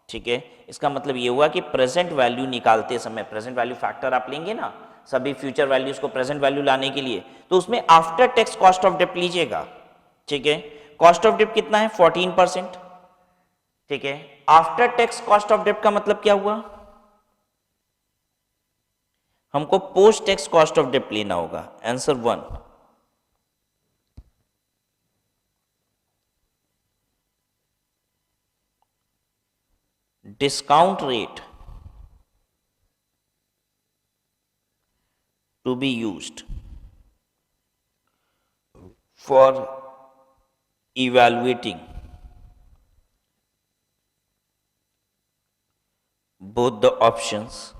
A: ठीक है। इसका मतलब ये हुआ कि प्रेजेंट वैल्यू निकालते समय, प्रेजेंट वैल्यू फैक्टर आप लेंगे ना सभी फ्यूचर वैल्यूज को प्रेजेंट वैल्यू लाने के लिए, तो उसमें आफ्टर टैक्स कॉस्ट ऑफ डेब्ट लीजिएगा, ठीक है। कॉस्ट ऑफ डेब्ट कितना है 14%, ठीक है। आफ्टर टैक्स कॉस्ट ऑफ डेब्ट का मतलब क्या हुआ, हमको पोस्ट टैक्स कॉस्ट ऑफ डेब्ट लेना होगा। Answer 1। Discount rate to be used for evaluating both the options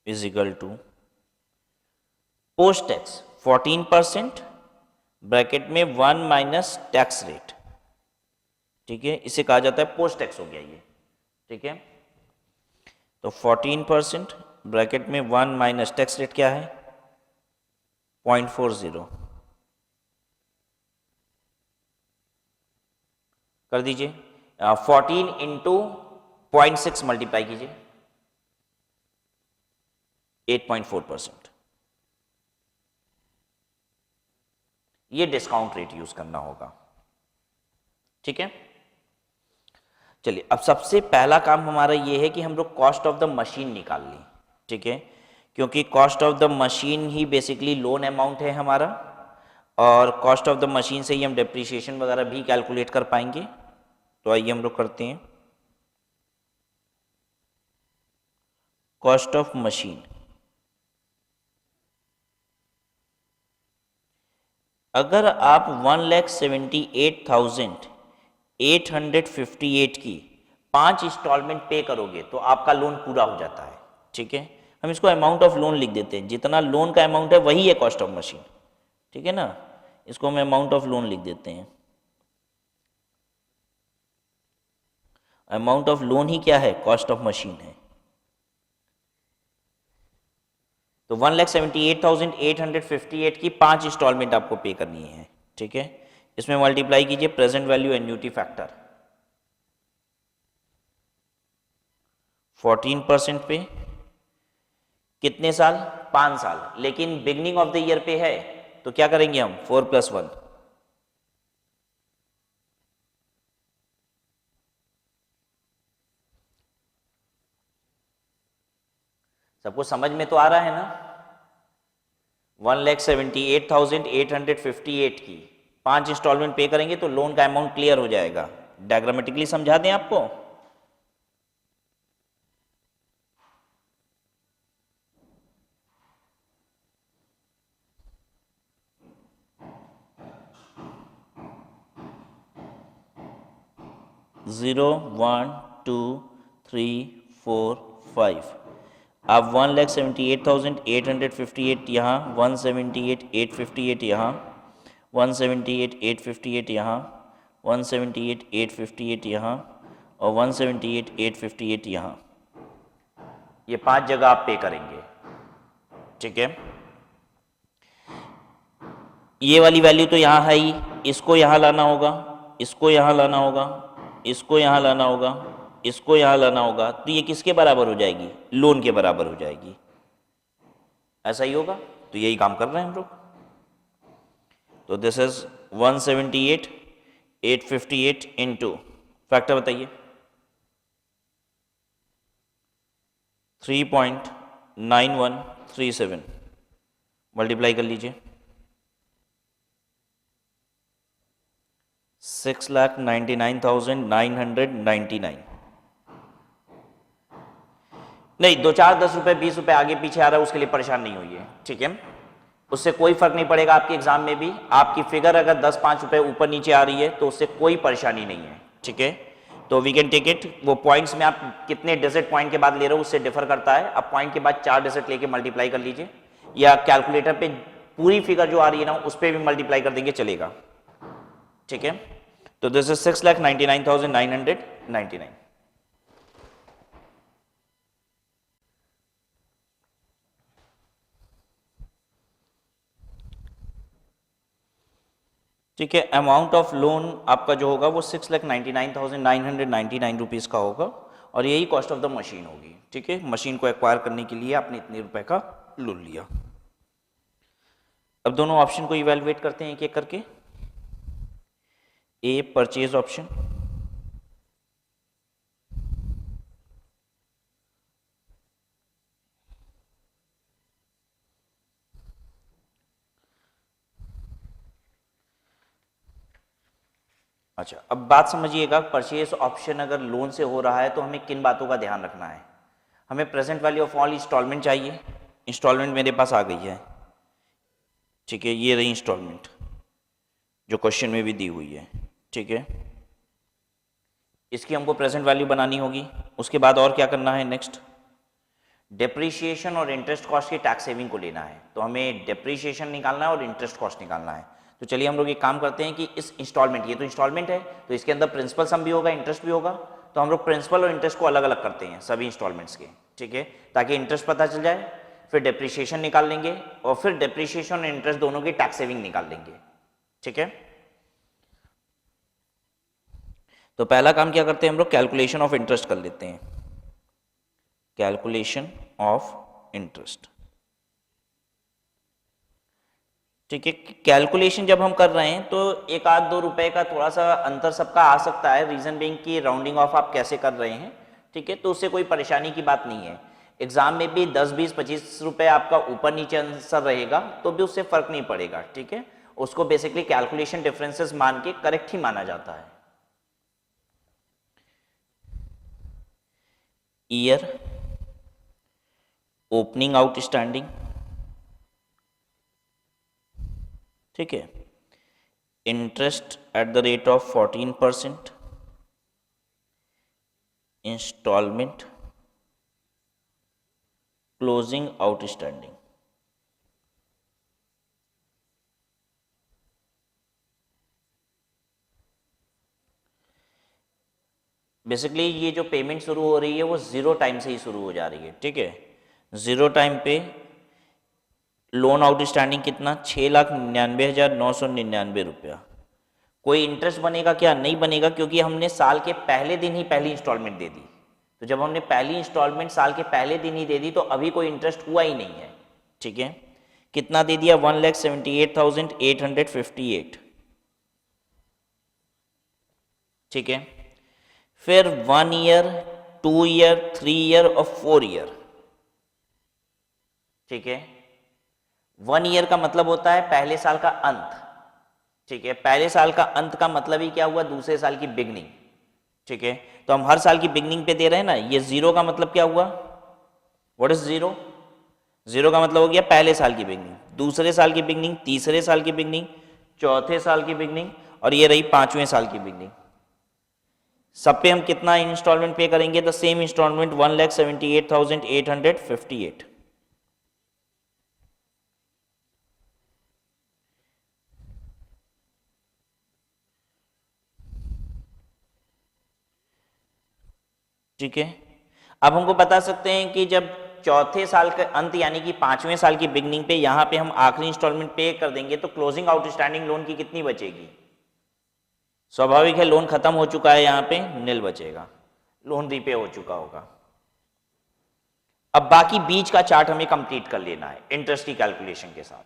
A: is equal to post tax 14% bracket में 1 माइनस टैक्स रेट, ठीक है। इसे कहा जाता है पोस्ट टैक्स हो गया ये, ठीक है। तो 14% ब्रैकेट में 1 माइनस टैक्स रेट क्या है 0.40 कर दीजिए। 14 इंटू 0.6 मल्टीप्लाई कीजिए 8.4%। ये डिस्काउंट रेट यूज करना होगा, ठीक है। चलिए अब सबसे पहला काम हमारा ये है कि हम लोग कॉस्ट ऑफ द मशीन निकाल लें, ठीक है, क्योंकि cost of the machine he basically loan amount है हमारा, और कॉस्ट ऑफ द मशीन से ही हम डेप्रिसिएशन वगैरह भी कैलकुलेट कर पाएंगे। तो आइए हम लोग करते हैं कॉस्ट ऑफ मशीन। अगर आप 1,78,858 की 5 इंस्टॉलमेंट पे करोगे तो आपका लोन पूरा हो जाता है, ठीक है। हम इसको अमाउंट ऑफ लोन लिख देते हैं, जितना लोन का अमाउंट है वही है कॉस्ट ऑफ मशीन, ठीक है ना। इसको हम अमाउंट ऑफ लोन लिख देते हैं। अमाउंट ऑफ लोन ही क्या है कॉस्ट ऑफ मशीन है। तो 1,78,858 की 5 इंस्टॉलमेंट आपको पे करनी है, ठीक है। इसमें मल्टीप्लाई कीजिए प्रेजेंट वैल्यू एन्युटी फैक्टर 14% पे कितने साल 5 साल, लेकिन बिगनिंग ऑफ द ईयर पे है तो क्या करेंगे हम 4+1। सबको समझ में तो आ रहा है ना। 1,78,858 की 5 इंस्टॉलमेंट पे करेंगे तो लोन का अमाउंट क्लियर हो जाएगा। डायग्रामेटिकली समझा दें आपको। जीरो 1 2 3 4 5 अब 1,78,858 यहाँ 178,858 यहाँ 178,858 यहाँ 178,858 यहाँ और 178,858 यहाँ, ये 5 जगह आप पे करेंगे, ठीक है। ये वाली वैल्यू तो यहाँ है ही, इसको यहाँ लाना होगा, इसको यहाँ लाना होगा, इसको यहाँ लाना होगा, इसको यहाँ लाना होगा, तो ये किसके बराबर हो जाएगी लोन के बराबर हो जाएगी। ऐसा ही होगा, तो यही काम कर रहे हैं हम लोग। तो दिस इज 178,858 इंटू फैक्टर बताइए 3.9137 मल्टीप्लाई कर लीजिए 6,99,999। नहीं 2 4 10 रुपए 20 रुपए आगे पीछे आ रहा है उसके लिए परेशान नहीं होइए, ठीक है। उससे कोई फर्क नहीं पड़ेगा आपके एग्जाम में भी। आपकी फिगर अगर 10-5 रुपए ऊपर नीचे आ रही है तो उससे कोई परेशानी नहीं है, ठीक है। तो वी कैन टेक इट। वो पॉइंट्स में आप कितने डिजिट पॉइंट के बाद ले रहे हो उससे डिफर करता है। आप पॉइंट के बाद 4 डिजिट लेके मल्टीप्लाई कर लीजिए, या कैलकुलेटर पे पूरी फिगर जो आ रही है ना उस पर भी मल्टीप्लाई कर देंगे चलेगा, ठीक है। तो दिस इज 6,99,999। ठीक है। अमाउंट ऑफ लोन आपका जो होगा वो 6,99,999 रुपीज़ का होगा और यही कॉस्ट ऑफ द मशीन होगी। ठीक है, मशीन को एक्वायर करने के लिए आपने इतने रुपए का लोन लिया। अब दोनों ऑप्शन को इवेलुएट करते हैं एक एक करके। ए परचेज ऑप्शन, अच्छा अब बात समझिएगा, परचेज ऑप्शन अगर लोन से हो रहा है तो हमें किन बातों का ध्यान रखना है। हमें present value of all instalment चाहिए, इंस्टॉलमेंट मेरे पास आ गई है। ठीक है, ये रही इंस्टॉलमेंट जो क्वेश्चन में भी दी हुई है। ठीक है, इसकी हमको प्रेजेंट वैल्यू बनानी होगी। उसके बाद और क्या करना है, नेक्स्ट डेप्रीशिएशन और इंटरेस्ट कॉस्ट की टैक्स सेविंग को लेना है। तो हमें डेप्रीशिएशन निकालना है और इंटरेस्ट कॉस्ट निकालना है। तो चलिए हम लोग एक काम करते हैं कि इस इंस्टॉलमेंट, ये तो इंस्टॉलमेंट है तो इसके अंदर प्रिंसिपल सम भी होगा, इंटरेस्ट भी होगा, तो हम लोग प्रिंसिपल और इंटरेस्ट को अलग अलग करते हैं सभी इंस्टॉलमेंट्स के। ठीक है, ताकि इंटरेस्ट पता चल जाए, फिर डेप्रीशिएशन निकाल लेंगे और फिर डेप्रीशिएशन और इंटरेस्ट दोनों की टैक्स सेविंग निकाल लेंगे। ठीक है, तो पहला काम क्या करते हैं हम लोग, कैलकुलेशन ऑफ इंटरेस्ट कर लेते हैं। Calculation of interest. ठीक है, कैलकुलेशन जब हम कर रहे हैं तो एक आध दो रुपए का थोड़ा सा अंतर सबका आ सकता है, रीजन बीइंग कि राउंडिंग ऑफ आप कैसे कर रहे हैं। ठीक है, तो उससे कोई परेशानी की बात नहीं है। एग्जाम में भी 10 20 25 रुपए आपका ऊपर नीचे आंसर रहेगा तो भी उससे फर्क नहीं पड़ेगा। ठीक है, उसको बेसिकली कैलकुलेशन डिफरेंसेस मान के करेक्ट ही माना जाता है। ईयर, ओपनिंग आउटस्टैंडिंग, ठीक है, interest at the rate of 14%, instalment, closing outstanding. Basically ये जो पेमेंट शुरू हो रही है वो 0 टाइम से ही शुरू हो जा रही है। ठीक है, 0 टाइम पे लोन आउटस्टैंडिंग कितना, 6,99,999 रुपया। कोई इंटरेस्ट बनेगा क्या, नहीं बनेगा, क्योंकि हमने साल के पहले दिन ही पहली इंस्टॉलमेंट दे दी। तो जब हमने पहली इंस्टॉलमेंट साल के पहले दिन ही दे दी तो अभी कोई इंटरेस्ट हुआ ही नहीं है। ठीक है, कितना दे दिया, 1,78,858। ठीक है, फिर 1 ईयर, 2 ईयर, 3 ईयर और 4 ईयर। ठीक है, 1 ईयर का मतलब होता है पहले साल का अंत। ठीक है, पहले साल का अंत का मतलब ही क्या हुआ, दूसरे साल की बिगनिंग। ठीक है, तो हम हर साल की बिगनिंग पे दे रहे हैं ना। ये 0 का मतलब क्या हुआ, व्हाट इज 0, 0 का मतलब हो गया पहले साल की बिगनिंग, दूसरे साल की बिगनिंग, तीसरे साल की बिगनिंग, चौथे साल की बिगनिंग और ये रही 5वें साल की बिगनिंग। सब पे हम कितना इंस्टॉलमेंट पे करेंगे, द सेम इंस्टॉलमेंट 1,78,858। ठीक है, अब हमको बता सकते हैं कि जब चौथे साल का अंत यानी कि 5वें साल की बिगनिंग पे यहां पे हम आखिरी इंस्टॉलमेंट पे कर देंगे तो क्लोजिंग आउटस्टैंडिंग लोन की कितनी बचेगी। स्वाभाविक है, लोन खत्म हो चुका है, यहां पे नील बचेगा, लोन रीपे हो चुका होगा। अब बाकी बीच का चार्ट हमें कंप्लीट कर लेना है इंटरेस्ट की कैलकुलेशन के साथ।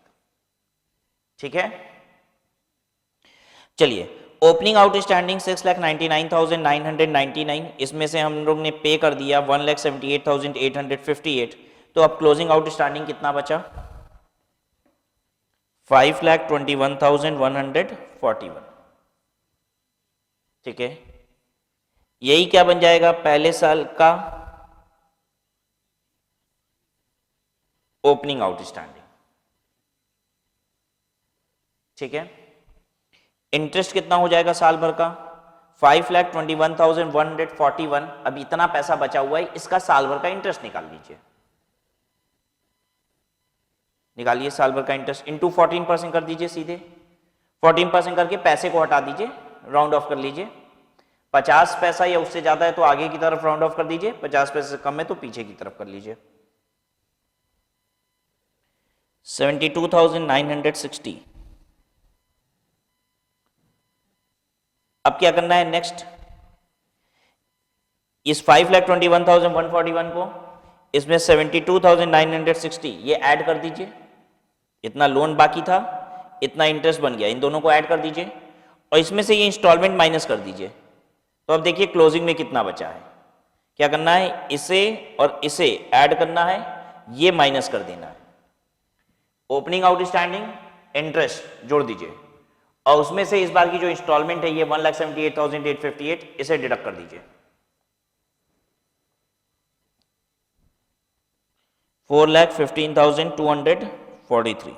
A: ठीक है, चलिए, ओपनिंग आउटस्टैंडिंग 6,99,999, इसमें से हम लोग ने पे कर दिया 1,78,858। तो अब क्लोजिंग आउटस्टैंडिंग कितना बचा, 5,21,141। ठीक है, यही क्या बन जाएगा, पहले साल का ओपनिंग आउटस्टैंडिंग। ठीक है, इंटरेस्ट कितना हो जाएगा साल भर का, 5,21,141। अब इतना पैसा बचा हुआ है, इसका साल भर का इंटरेस्ट निकाल लीजिए। निकालिए साल भर का इंटरेस्ट इंटू 14% कर दीजिए सीधे। 14% करके पैसे को हटा दीजिए, राउंड ऑफ कर लीजिए। 50 पैसा या उससे ज्यादा है तो आगे की तरफ राउंड ऑफ कर दीजिए, 50 पैसे से कम है तो पीछे की तरफ कर लीजिए। 72,960। अब क्या करना है नेक्स्ट, इस 5,21,141 को इसमें 72,960 ये ऐड कर दीजिए, इतना लोन बाकी था इतना इंटरेस्ट बन गया, इन दोनों को ऐड कर दीजिए और इसमें से ये इंस्टॉलमेंट माइनस कर दीजिए। तो अब देखिए क्लोजिंग में कितना बचा है, क्या करना है, इसे और इसे ऐड करना है, ये माइनस कर देना है, ओपनिंग आउटस्टैंडिंग इंटरेस्ट जोड़ दीजिए और उसमें से इस बार की जो इंस्टॉलमेंट है ये 1,78,858 इसे डिडक्ट कर दीजिए। 4,15,243,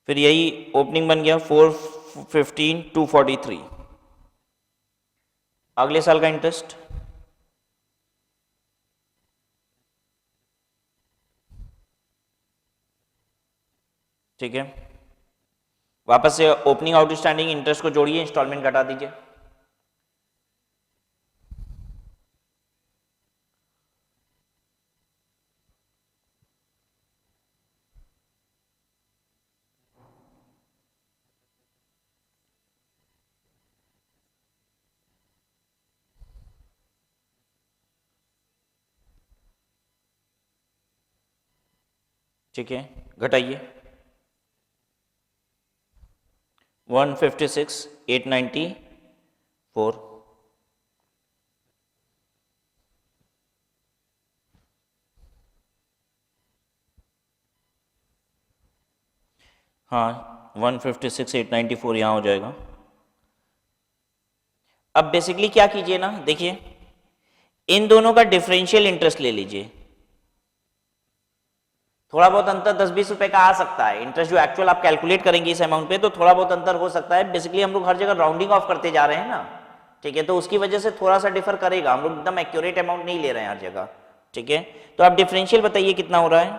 A: फिर यही ओपनिंग बन गया 4,15,243, अगले साल का इंटरेस्ट ठीक है, वापस से ओपनिंग आउटस्टैंडिंग इंटरेस्ट को जोड़िए, इंस्टॉलमेंट घटा दीजिए। ठीक है, घटाइए 156,894, हाँ 156,894 यहाँ हो जाएगा। अब बेसिकली क्या कीजिए ना, देखिए इन दोनों का डिफरेंशियल इंटरेस्ट ले लीजिए, थोड़ा बहुत अंतर 10-20 रुपए का आ सकता है, इंटरेस्ट जो एक्चुअल आप कैलकुलेट करेंगे इस अमाउंट पे तो थोड़ा बहुत अंतर हो सकता है, बेसिकली हम लोग हर जगह राउंडिंग ऑफ करते जा रहे हैं ना, ठीक है, तो उसकी वजह से थोड़ा सा डिफर करेगा, हम लोग एकदम एक्यूरेट अमाउंट नहीं ले रहे हैं हर जगह, ठीक है। तो आप डिफरेंशियल बताइए कितना हो रहा है,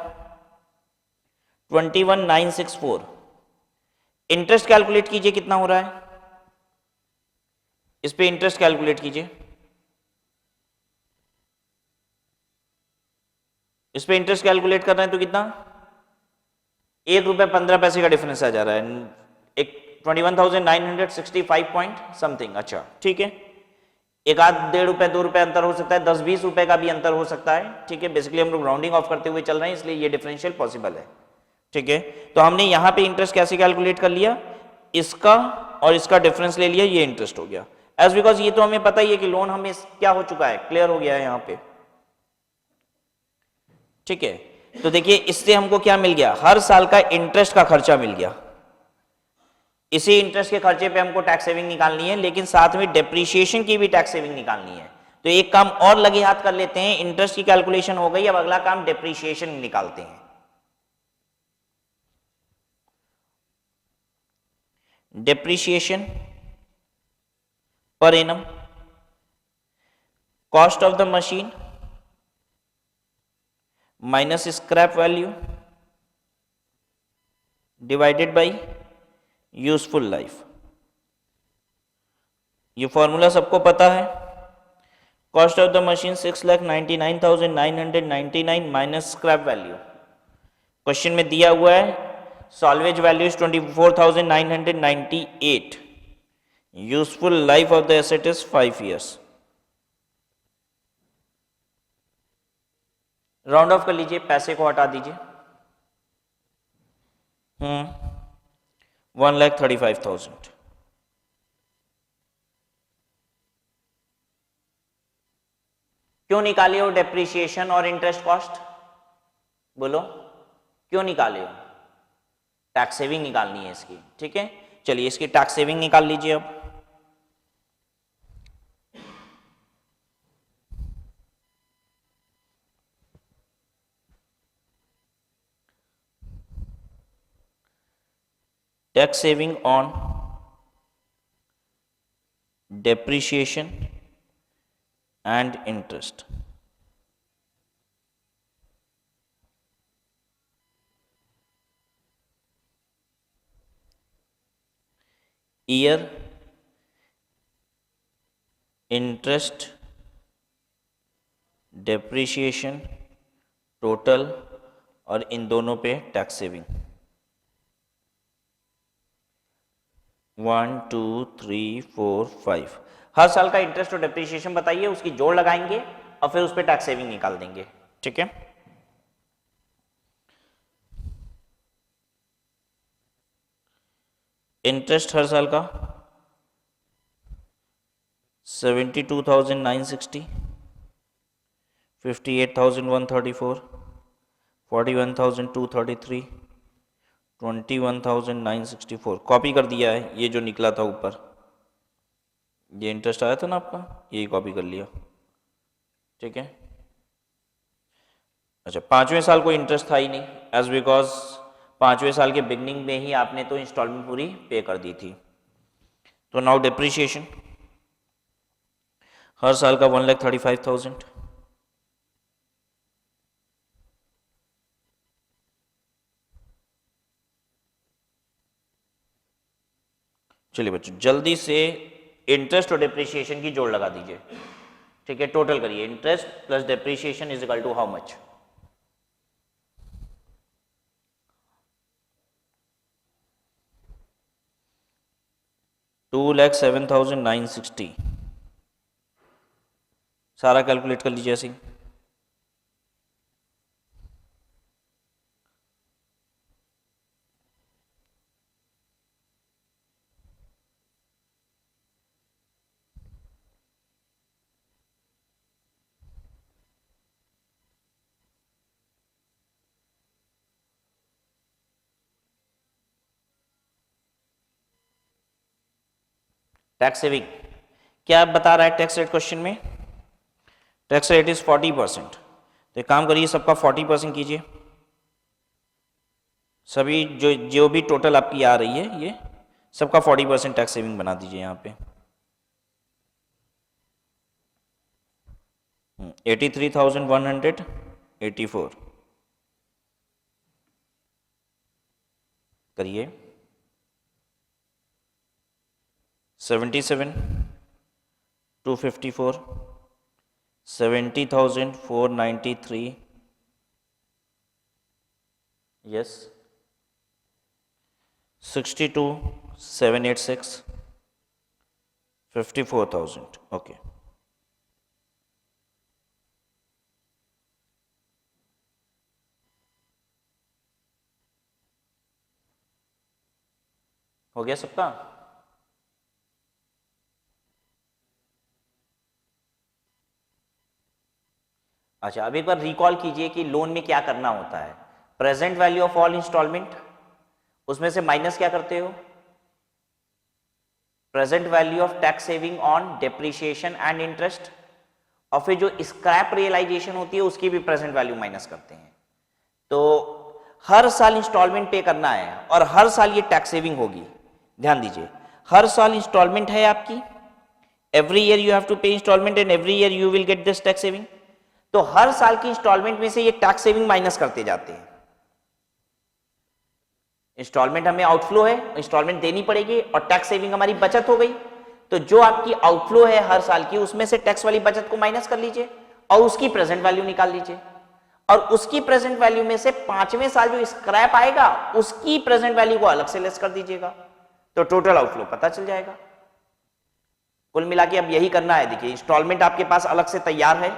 A: 21,964, इंटरेस्ट कैलकुलेट कीजिए कितना हो रहा है, इस पे इंटरेस्ट कैलकुलेट कीजिए, इस पे इंटरेस्ट कैलकुलेट कर रहे हैं तो कितना, 1 रुपये 15 पैसे का डिफरेंस आ जा रहा है, एक 21,965 पॉइंट समथिंग, अच्छा ठीक है, एक आध 1.5 रुपए 2 रुपए अंतर हो सकता है, 10-20 रुपए का भी अंतर हो सकता है, ठीक है, बेसिकली हम लोग राउंडिंग ऑफ करते हुए चल रहे हैं इसलिए ये डिफरेंशियल पॉसिबल है, ठीक है। तो हमने यहाँ पे इंटरेस्ट कैसे कैलकुलेट कर लिया, इसका और इसका डिफरेंस ले लिया, ये इंटरेस्ट हो गया, एज बिकॉज ये तो हमें पता ही है कि लोन हमें क्या हो चुका है, क्लियर हो गया है यहाँ पे, ठीक है। तो देखिए इससे हमको क्या मिल गया, हर साल का इंटरेस्ट का खर्चा मिल गया, इसी इंटरेस्ट के खर्चे पे हमको टैक्स सेविंग निकालनी है, लेकिन साथ में डेप्रिसिएशन की भी टैक्स सेविंग निकालनी है। तो एक काम और लगे हाथ कर लेते हैं, इंटरेस्ट की कैलकुलेशन हो गई, अब अगला काम डेप्रिसिएशन निकालते हैं। Depreciation per annum, cost of the machine minus scrap value divided by useful life, ये फॉर्मूला सबको पता है, cost of the machine 6,99,999 minus scrap value, question में दिया हुआ है salvage value is 24,998, useful life of the asset is 5 years। Round of कर लीजिए, पैसे को हटा दीजिए, 1,35,000, क्यों निकाले हो डेप्रिसिएशन और इंटरेस्ट कॉस्ट, बोलो क्यों निकाले हो, टैक्स सेविंग निकालनी है इसकी, ठीक है, चलिए इसकी टैक्स सेविंग निकाल लीजिए। अब tax saving on depreciation and interest, year interest depreciation total और इन दोनों पे टैक्स सेविंग, 1 2 3 4 5। हर साल का इंटरेस्ट और डेप्रिसिएशन बताइए, उसकी जोड़ लगाएंगे और फिर उस पर टैक्स सेविंग निकाल देंगे। ठीक है, इंटरेस्ट हर साल का 72,960, 58,134, 41,233, 21,964। कॉपी कर दिया है, ये जो निकला था ऊपर, ये इंटरेस्ट आया था ना आपका, यही कॉपी कर लिया। ठीक है, अच्छा, पाँचवें साल कोई इंटरेस्ट था ही नहीं, एज बिकॉज पाँचवें साल के बिगनिंग में ही आपने तो इंस्टॉलमेंट पूरी पे कर दी थी। तो नाउ डिप्रिशिएशन हर साल का 1,35,000। चलिए बच्चों, जल्दी से इंटरेस्ट और डिप्रिशिएशन की जोड़ लगा दीजिए। ठीक है, टोटल करिए, interest plus depreciation is equal to how much? 2,07,960। सारा कैलकुलेट कर लीजिए ऐसे ही। टैक्स सेविंग क्या बता रहा है टैक्स रेट क्वेश्चन में? Tax rate is 40%। तो एक काम करिए, सबका 40% कीजिए। सभी जो जो भी टोटल आपकी आ रही है, ये सबका 40% टैक्स सेविंग बना दीजिए यहाँ पे। 83,184 करिए। 77,254, 70,493, यस, 62,786, 54,000। ओके, हो गया सबका? अच्छा, अब एक बार रिकॉल कीजिए कि लोन में क्या करना होता है। Present value of all instalment, उसमें से माइनस क्या करते हो? Present value of tax saving on depreciation and interest, और फिर जो स्क्रैप रियलाइजेशन होती है उसकी भी प्रेजेंट वैल्यू माइनस करते हैं। तो हर साल इंस्टॉलमेंट पे करना है और हर साल ये टैक्स सेविंग होगी। ध्यान दीजिए, हर साल इंस्टॉलमेंट है आपकी, every year you have to pay installment and every year you will get this tax saving. तो हर साल की इंस्टॉलमेंट में से ये टैक्स सेविंग माइनस करते जाते हैं। इंस्टॉलमेंट हमें आउटफ्लो है, इंस्टॉलमेंट देनी पड़ेगी, और टैक्स सेविंग हमारी बचत हो गई। तो जो आपकी आउटफ्लो है हर साल की, उसमें से टैक्स वाली बचत को माइनस कर लीजिए और उसकी प्रेजेंट वैल्यू निकाल लीजिए, और उसकी प्रेजेंट वैल्यू में से पांचवें साल जो स्क्रैप आएगा उसकी प्रेजेंट वैल्यू को अलग से लेस कर दीजिएगा, तो टोटल आउटफ्लो पता चल जाएगा। कुल मिला के अब यही करना है। देखिए, इंस्टॉलमेंट आपके पास अलग से तैयार है,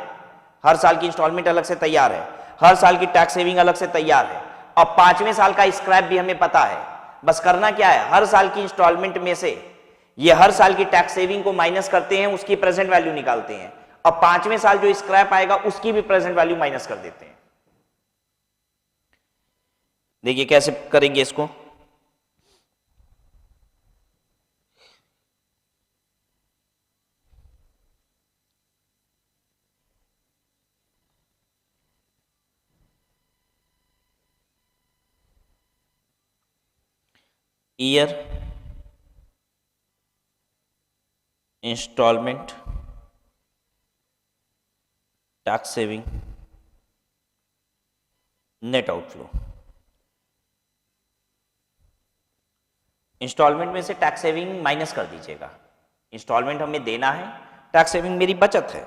A: हर साल की इंस्टॉलमेंट अलग से तैयार है, हर साल की टैक्स सेविंग अलग से तैयार है, और पांचवें साल का स्क्रैप भी हमें पता है। बस करना क्या है, हर साल की इंस्टॉलमेंट में से ये हर साल की टैक्स सेविंग को माइनस करते हैं, उसकी प्रेजेंट वैल्यू निकालते हैं, और पांचवें साल जो स्क्रैप आएगा उसकी भी प्रेजेंट वैल्यू माइनस कर देते हैं। देखिए कैसे करेंगे इसको। Year, instalment, tax saving, net outflow. Instalment में से टैक्स सेविंग माइनस कर दीजिएगा। इंस्टॉलमेंट हमें देना है, टैक्स सेविंग मेरी बचत है।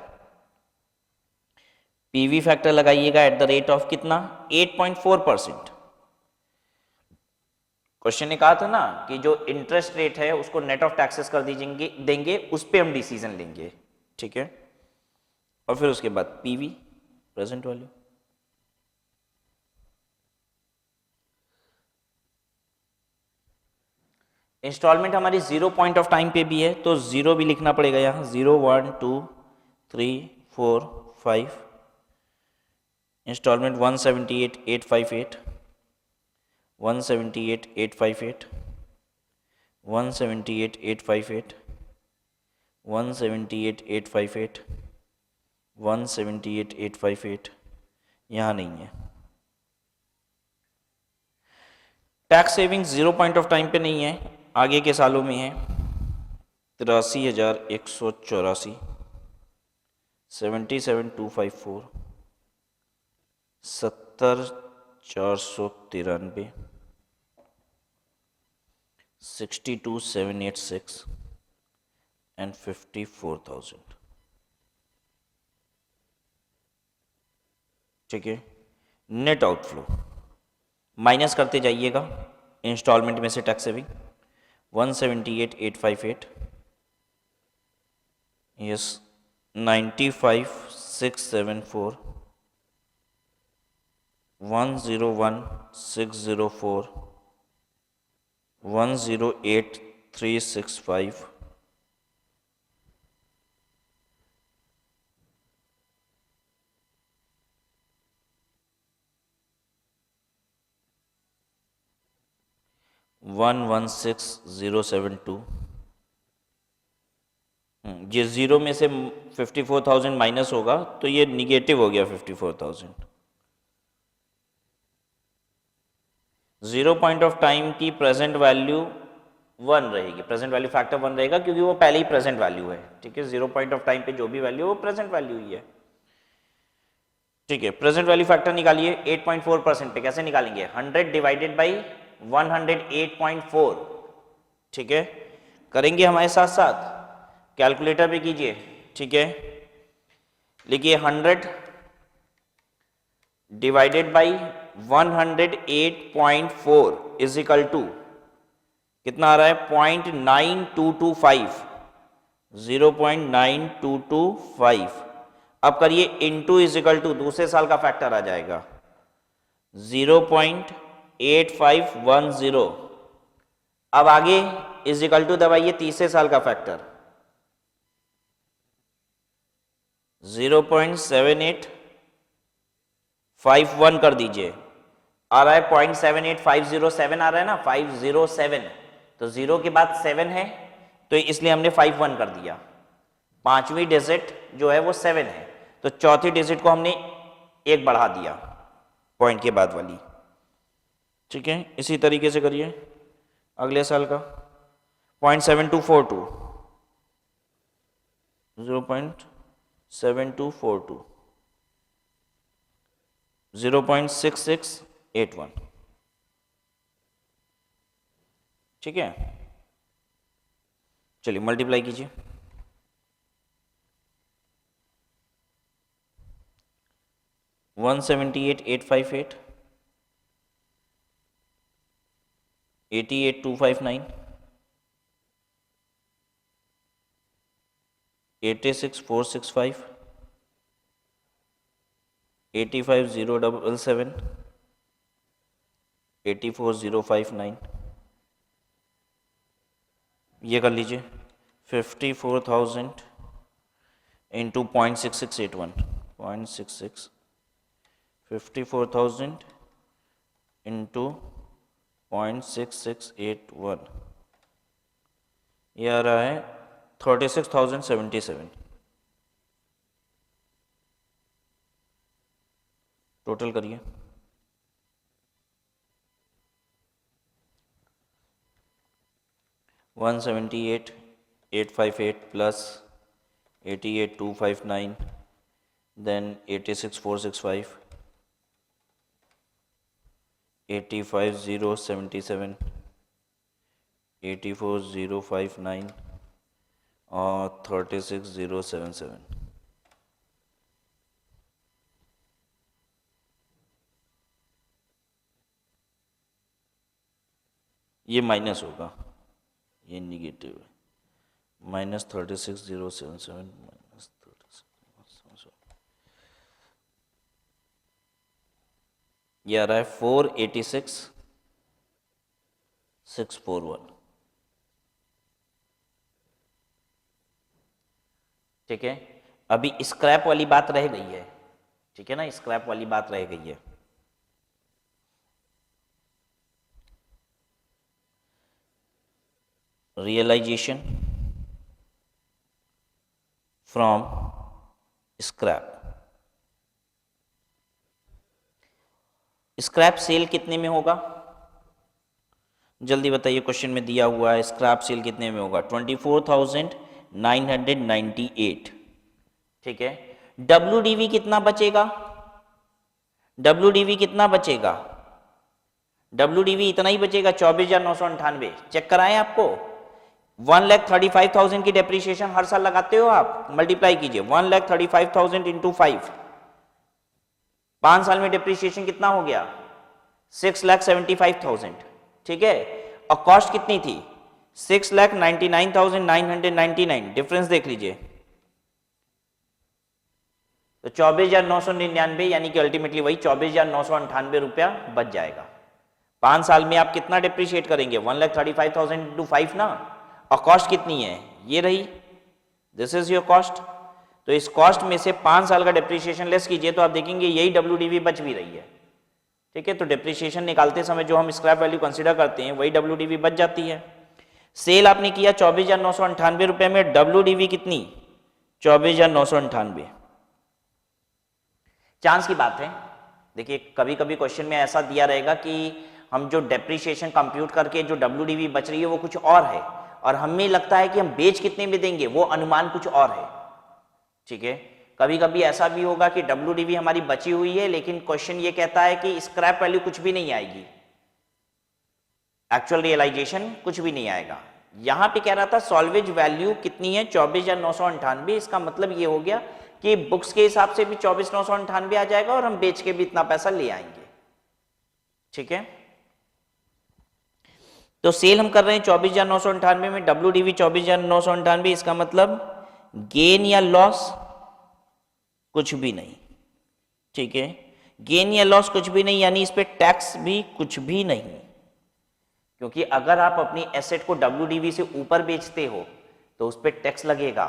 A: पीवी फैक्टर लगाइएगा एट द रेट ऑफ कितना? 8.4%। क्वेश्चन ने कहा था ना कि जो इंटरेस्ट रेट है उसको नेट ऑफ टैक्सेस कर दीजिए देंगे, उस पर हम डिसीजन लेंगे, ठीक है। और फिर उसके बाद पीवी, प्रेजेंट वैल्यू। इंस्टॉलमेंट हमारी 0 पॉइंट ऑफ टाइम पे भी है तो 0 भी लिखना पड़ेगा यहाँ, 0 1 2 3 4 5। इंस्टॉलमेंट 178,858, 178,858, 178,858, 178,858, 178,858, यहाँ नहीं है। Tax saving 0 point of time पे नहीं है, आगे के सालों में है। 83,184, 77,254, 70,493, 62,786 एंड 54,000। ठीक है। नेट आउटफ्लो माइनस करते जाइएगा इंस्टॉलमेंट में से टैक्स सेविंग। 178,858, यस, 95,674, 101,604, 108,365, 116,072। ये 0 में से 54,000 माइनस होगा तो ये निगेटिव हो गया 54,000। 0 पॉइंट ऑफ टाइम की प्रेजेंट वैल्यू 1 रहेगी, प्रेजेंट वैल्यू फैक्टर 1 रहेगा क्योंकि वो पहले ही प्रेजेंट वैल्यू है, ठीक है। 0 पॉइंट ऑफ टाइम पे जो भी वैल्यू है वो प्रेजेंट वैल्यू ही है, ठीक है। प्रेजेंट वैल्यू फैक्टर निकालिए 8.4% पे, कैसे निकालेंगे? 100 डिवाइडेड बाई 108.4, ठीक है। करेंगे हमारे साथ साथ, कैलकुलेटर पे कीजिए, ठीक है। लिखिए 100 divided by 108.4 is equal to कितना आ रहा है? 0.9225, 0.9225। अब करिए इंटू इज इक्वल टू, दूसरे साल का फैक्टर आ जाएगा 0.8510। अब आगे इज इक्वल टू दबाइए तीसरे साल का फैक्टर 0.7851 कर दीजिए, आ रहा है 0.78507 आ रहा है ना, 507। तो 0 के बाद 7 है तो इसलिए हमने 51 कर दिया। पांचवी डिजिट जो है वो 7 है तो चौथी डिजिट को हमने एक बढ़ा दिया पॉइंट के बाद वाली, ठीक है। इसी तरीके से करिए अगले साल का 0.7242, 0.7242, 0.6681, ठीक है। चलिए मल्टीप्लाई कीजिए, 178,858, 88,259, 86,465, 85,077, 84,059। ये कर लीजिए 54,000 इंटू 0.6681, 0.66, 54,000 इंटू 0.6681, ये आ रहा है 36,077। टोटल करिए 178,858 प्लस 88,259 then 86,465, 85,077, 84,059 और 36,077। ये माइनस होगा, ये निगेटिव है, -36,077 -36, ये आ रहा है 486,641। ठीक है, अभी स्क्रैप वाली बात रह गई है, ठीक है ना, स्क्रैप वाली बात रह गई है। Realisation from scrap, scrap sale कितने में होगा, जल्दी बताइए, क्वेश्चन में दिया हुआ है स्क्रैप सेल कितने में होगा, 24,998। ठीक है, WDV कितना बचेगा, WDV कितना बचेगा, WDV इतना ही बचेगा 24,998। चेक कराएं आपको, 1,35,000 की डेप्रीशिएशन हर साल लगाते हो आप, मल्टीप्लाई कीजिए 1,35,000 इंटू 5, 5 साल में डेप्रीशिएशन कितना हो गया, 6,75,000। ठीक है, और कॉस्ट कितनी थी, 6,99,999। डिफरेंस देख लीजिए, तो 24,999 यानी कि अल्टीमेटली वही 24,998 रुपया बच जाएगा। 5 साल में आप कितना डिप्रिशिएट करेंगे, 1,35,000 इंटू 5 ना, और कॉस्ट कितनी है, ये रही, दिस इज योर कॉस्ट। तो इस कॉस्ट में से 5 साल का डिप्रिशिएशन लेस कीजिए तो आप देखेंगे यही WDV बच भी रही है। ठीक है, तो डिप्रिशिएशन निकालते समय जो हम स्क्रैप वैल्यू कंसीडर करते हैं वही WDV बच जाती है। सेल आपने किया 24,998 रुपए में, WDV कितनी, 24,998। चांस की बात है, देखिए कभी कभी क्वेश्चन में ऐसा दिया रहेगा कि हम जो डेप्रिशिएशन कंप्यूट करके जो WDV बच रही है वो कुछ और है, और हमें लगता है कि हम बेच कितने में देंगे, वो अनुमान कुछ और है। ठीक है, कभी कभी ऐसा भी होगा कि WDV हमारी बची हुई है लेकिन क्वेश्चन ये कहता है कि स्क्रैप वैल्यू कुछ भी नहीं आएगी, एक्चुअल रियलाइजेशन कुछ भी नहीं आएगा। यहां पे कह रहा था सॉल्वेज वैल्यू कितनी है, 24,998। इसका मतलब ये हो गया कि बुक्स के हिसाब से भी 24,998 आ जाएगा और हम बेच के भी इतना पैसा ले आएंगे। ठीक है, तो सेल हम कर रहे हैं 24,998 में, WDV 24,998, इसका मतलब गेन या लॉस कुछ भी नहीं। ठीक है, गेन या लॉस कुछ भी नहीं, यानी इस पे टैक्स भी कुछ भी नहीं, क्योंकि अगर आप अपनी एसेट को WDV से ऊपर बेचते हो तो उस पर टैक्स लगेगा,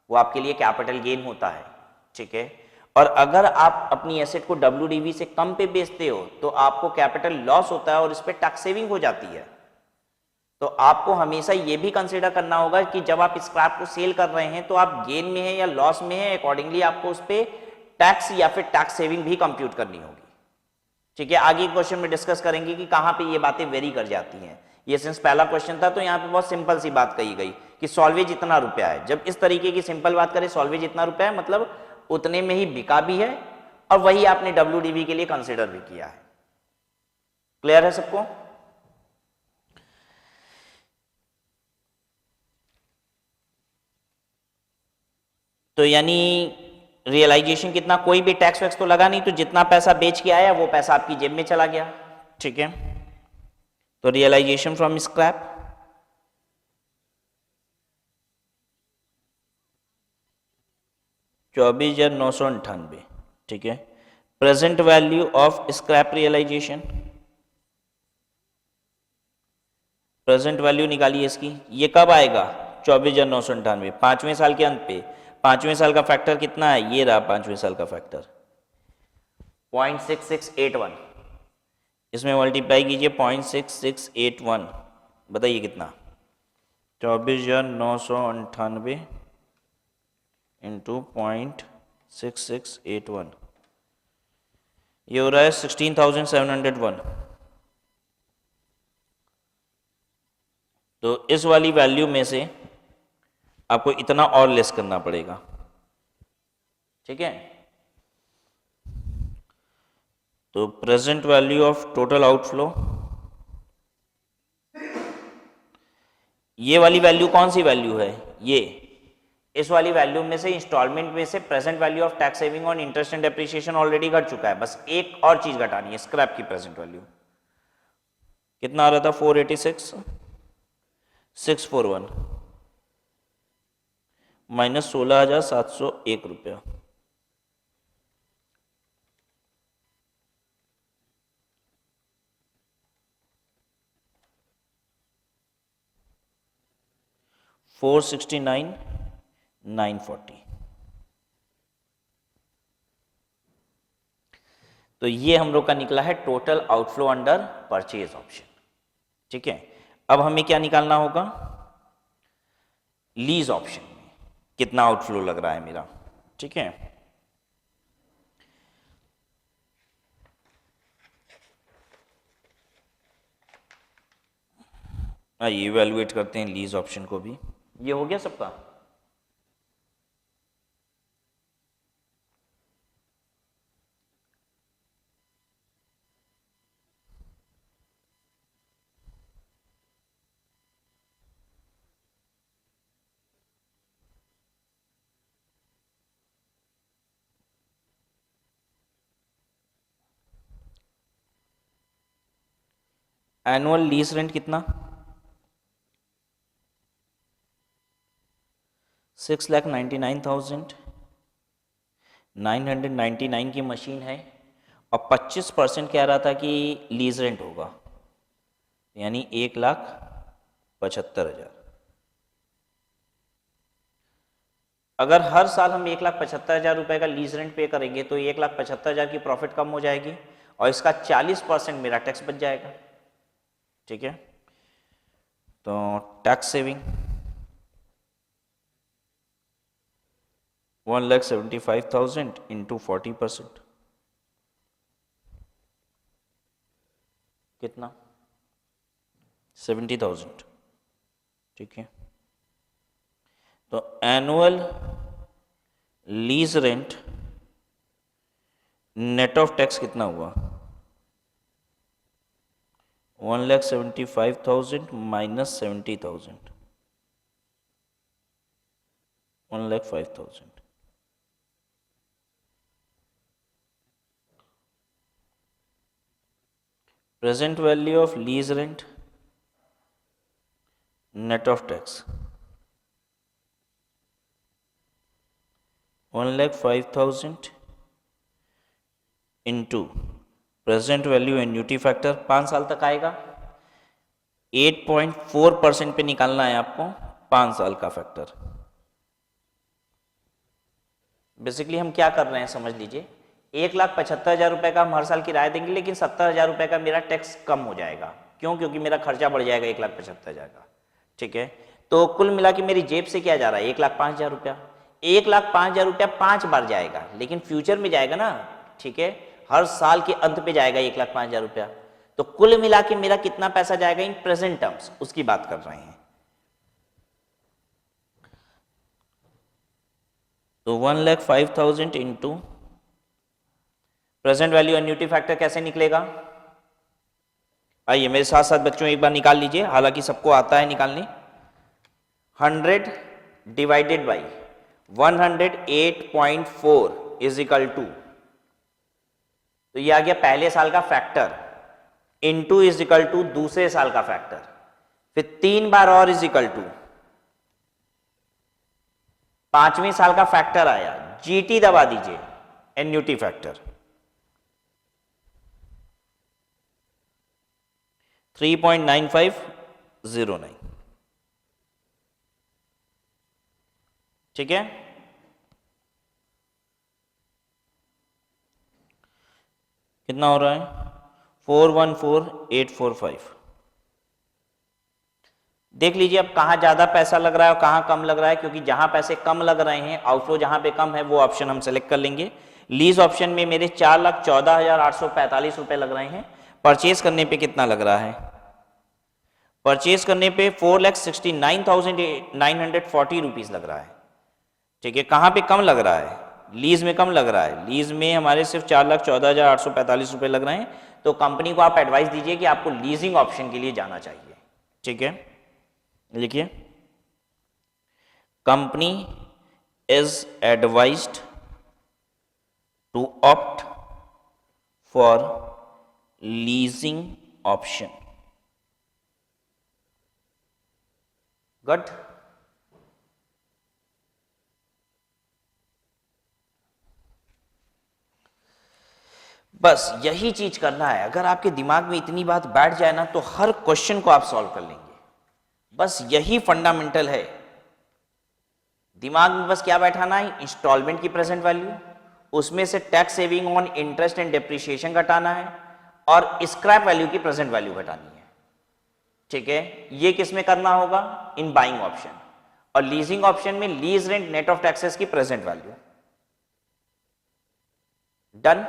A: वो आपके लिए कैपिटल गेन होता है। ठीक है, और अगर आप अपनी एसेट को WDV से कम पे बेचते हो तो आपको कैपिटल लॉस होता है और इस पर टैक्स सेविंग हो जाती है। तो आपको हमेशा ये भी कंसीडर करना होगा कि जब आप स्क्रैप को सेल कर रहे हैं तो आप गेन में है या लॉस में है, अकॉर्डिंगली आपको उस पर टैक्स या फिर टैक्स सेविंग भी कंप्यूट करनी होगी। ठीक है, आगे क्वेश्चन में डिस्कस करेंगे कि कहां पे ये बातें वेरी कर जाती हैं। ये सिंस पहला क्वेश्चन था तो यहाँ पे बहुत सिंपल सी बात कही गई कि सॉल्वेज इतना रुपया है। जब इस तरीके की सिंपल बात करें, सॉल्वेज इतना रुपया है मतलब उतने में ही बिका भी है और वही आपने WDV के लिए कंसिडर भी किया है। क्लियर है सबको? तो यानी रियलाइजेशन कितना, कोई भी टैक्स वैक्स तो लगा नहीं, तो जितना पैसा बेच के आया वो पैसा आपकी जेब में चला गया। ठीक है, तो रियलाइजेशन फ्रॉम स्क्रैप, $24,998। ठीक है, present value of scrap realisation, present value निकालिए इसकी, ये कब आएगा, 24,998, 5वें साल के अंत पे। 5वें साल का फैक्टर कितना है, ये रहा 5वें साल का फैक्टर 0.6681, इसमें मल्टीप्लाई कीजिए 0.6681, बताइए कितना, 24,998 इंटू 0.6681, ये हो रहा है 16,701। तो इस वाली वैल्यू में से आपको इतना और लेस करना पड़ेगा। ठीक है, तो present value of total outflow, ये वाली वैल्यू कौन सी वैल्यू है, ये इस वाली वैल्यू में से इंस्टॉलमेंट में से present value of tax saving on interest and depreciation already घट चुका है, बस एक और चीज घटानी है, स्क्रैप की प्रेजेंट वैल्यू। कितना आ रहा था 486, 641 माइनस 16,701 रुपया। $469,940। तो ये हम लोग का निकला है total outflow under purchase option. ठीक है, अब हमें क्या निकालना होगा, लीज ऑप्शन में कितना आउटफ्लो लग रहा है मेरा। ठीक है, आइए इवेलुएट करते हैं लीज ऑप्शन को भी। ये हो गया सबका। एनुअल लीज रेंट कितना, 6,99,999 की मशीन है और 25% कह रहा था कि लीज रेंट होगा, यानी 1,75,000। अगर हर साल हम 1,75,000 रुपए का लीज रेंट पे करेंगे तो 1,75,000 की प्रॉफिट कम हो जाएगी और इसका 40% मेरा टैक्स बच जाएगा। ठीक है, तो टैक्स सेविंग 1,75,000 इंटू 40% कितना, 70,000। ठीक है, तो annual lease rent net of tax कितना हुआ, 1,75,000 minus 70,000, 1,05,000। Present value of lease rent net of tax 1,05,000 into present value annuity factor 5 साल तक आएगा, 8.4% पे निकालना है आपको 5 साल का फैक्टर। बेसिकली हम क्या कर रहे हैं समझ लीजिए, 1,75,000 रुपए का हम हर साल किराया देंगे लेकिन 70,000 रुपए का मेरा टैक्स कम हो जाएगा। क्यों? क्योंकि मेरा खर्चा बढ़ जाएगा 1,75,000 का। ठीक है, तो कुल मिला के मेरी जेब से क्या जा रहा है, 1,05,000 रुपया। 1,05,000 रुपया 5 बार जाएगा लेकिन फ्यूचर में जाएगा ना। ठीक है, हर साल के अंत पे जाएगा 1,05,000 रुपया। तो कुल मिला के मेरा कितना पैसा जाएगा इन प्रेजेंट टर्म्स, उसकी बात कर रहे हैं। तो 1,05,000 into present value annuity factor कैसे निकलेगा, आइए मेरे साथ साथ बच्चों एक बार निकाल लीजिए, हालांकि सबको आता है निकालने। 100 divided by 108.4 is equal to, तो ये आ गया पहले साल का factor, into is equal to दूसरे साल का फैक्टर, फिर 3 बार और इज इक्वल टू 5वें साल का फैक्टर आया, जीटी दबा दीजिए, एन्यूटी फैक्टर 3.9509। ठीक है, कितना हो रहा है 414,845। देख लीजिए अब कहाँ ज़्यादा पैसा लग रहा है और कहाँ कम लग रहा है, क्योंकि जहाँ पैसे कम लग रहे हैं, आउटफ्लो जहाँ पे कम है, वो ऑप्शन हम सेलेक्ट कर लेंगे। लीज ऑप्शन में मेरे 4,14,845 रुपए लग रहे हैं। परचेज करने पे कितना लग रहा है, परचेज करने पे 4,69,940 रुपीज़ लग रहा है। ठीक है, कहाँ पे कम लग रहा है, लीज में कम लग रहा है। लीज में हमारे सिर्फ 4,14,845 रुपए लग रहे हैं। तो कंपनी को आप एडवाइस दीजिए कि आपको लीजिंग ऑप्शन के लिए जाना चाहिए। ठीक है, लिखिए, company is advised to opt for leasing option good. बस यही चीज करना है। अगर आपके दिमाग में इतनी बात बैठ जाए ना तो हर क्वेश्चन को आप सॉल्व कर लेंगे। बस यही फंडामेंटल है। दिमाग में बस क्या बैठाना है, इंस्टॉलमेंट की प्रेजेंट वैल्यू, उसमें से tax saving on interest and depreciation घटाना है और स्क्रैप वैल्यू की प्रेजेंट वैल्यू घटानी है। ठीक है, ये किस में करना होगा, इन बाइंग ऑप्शन। और लीजिंग ऑप्शन में lease rent net of taxes की प्रेजेंट वैल्यू। डन।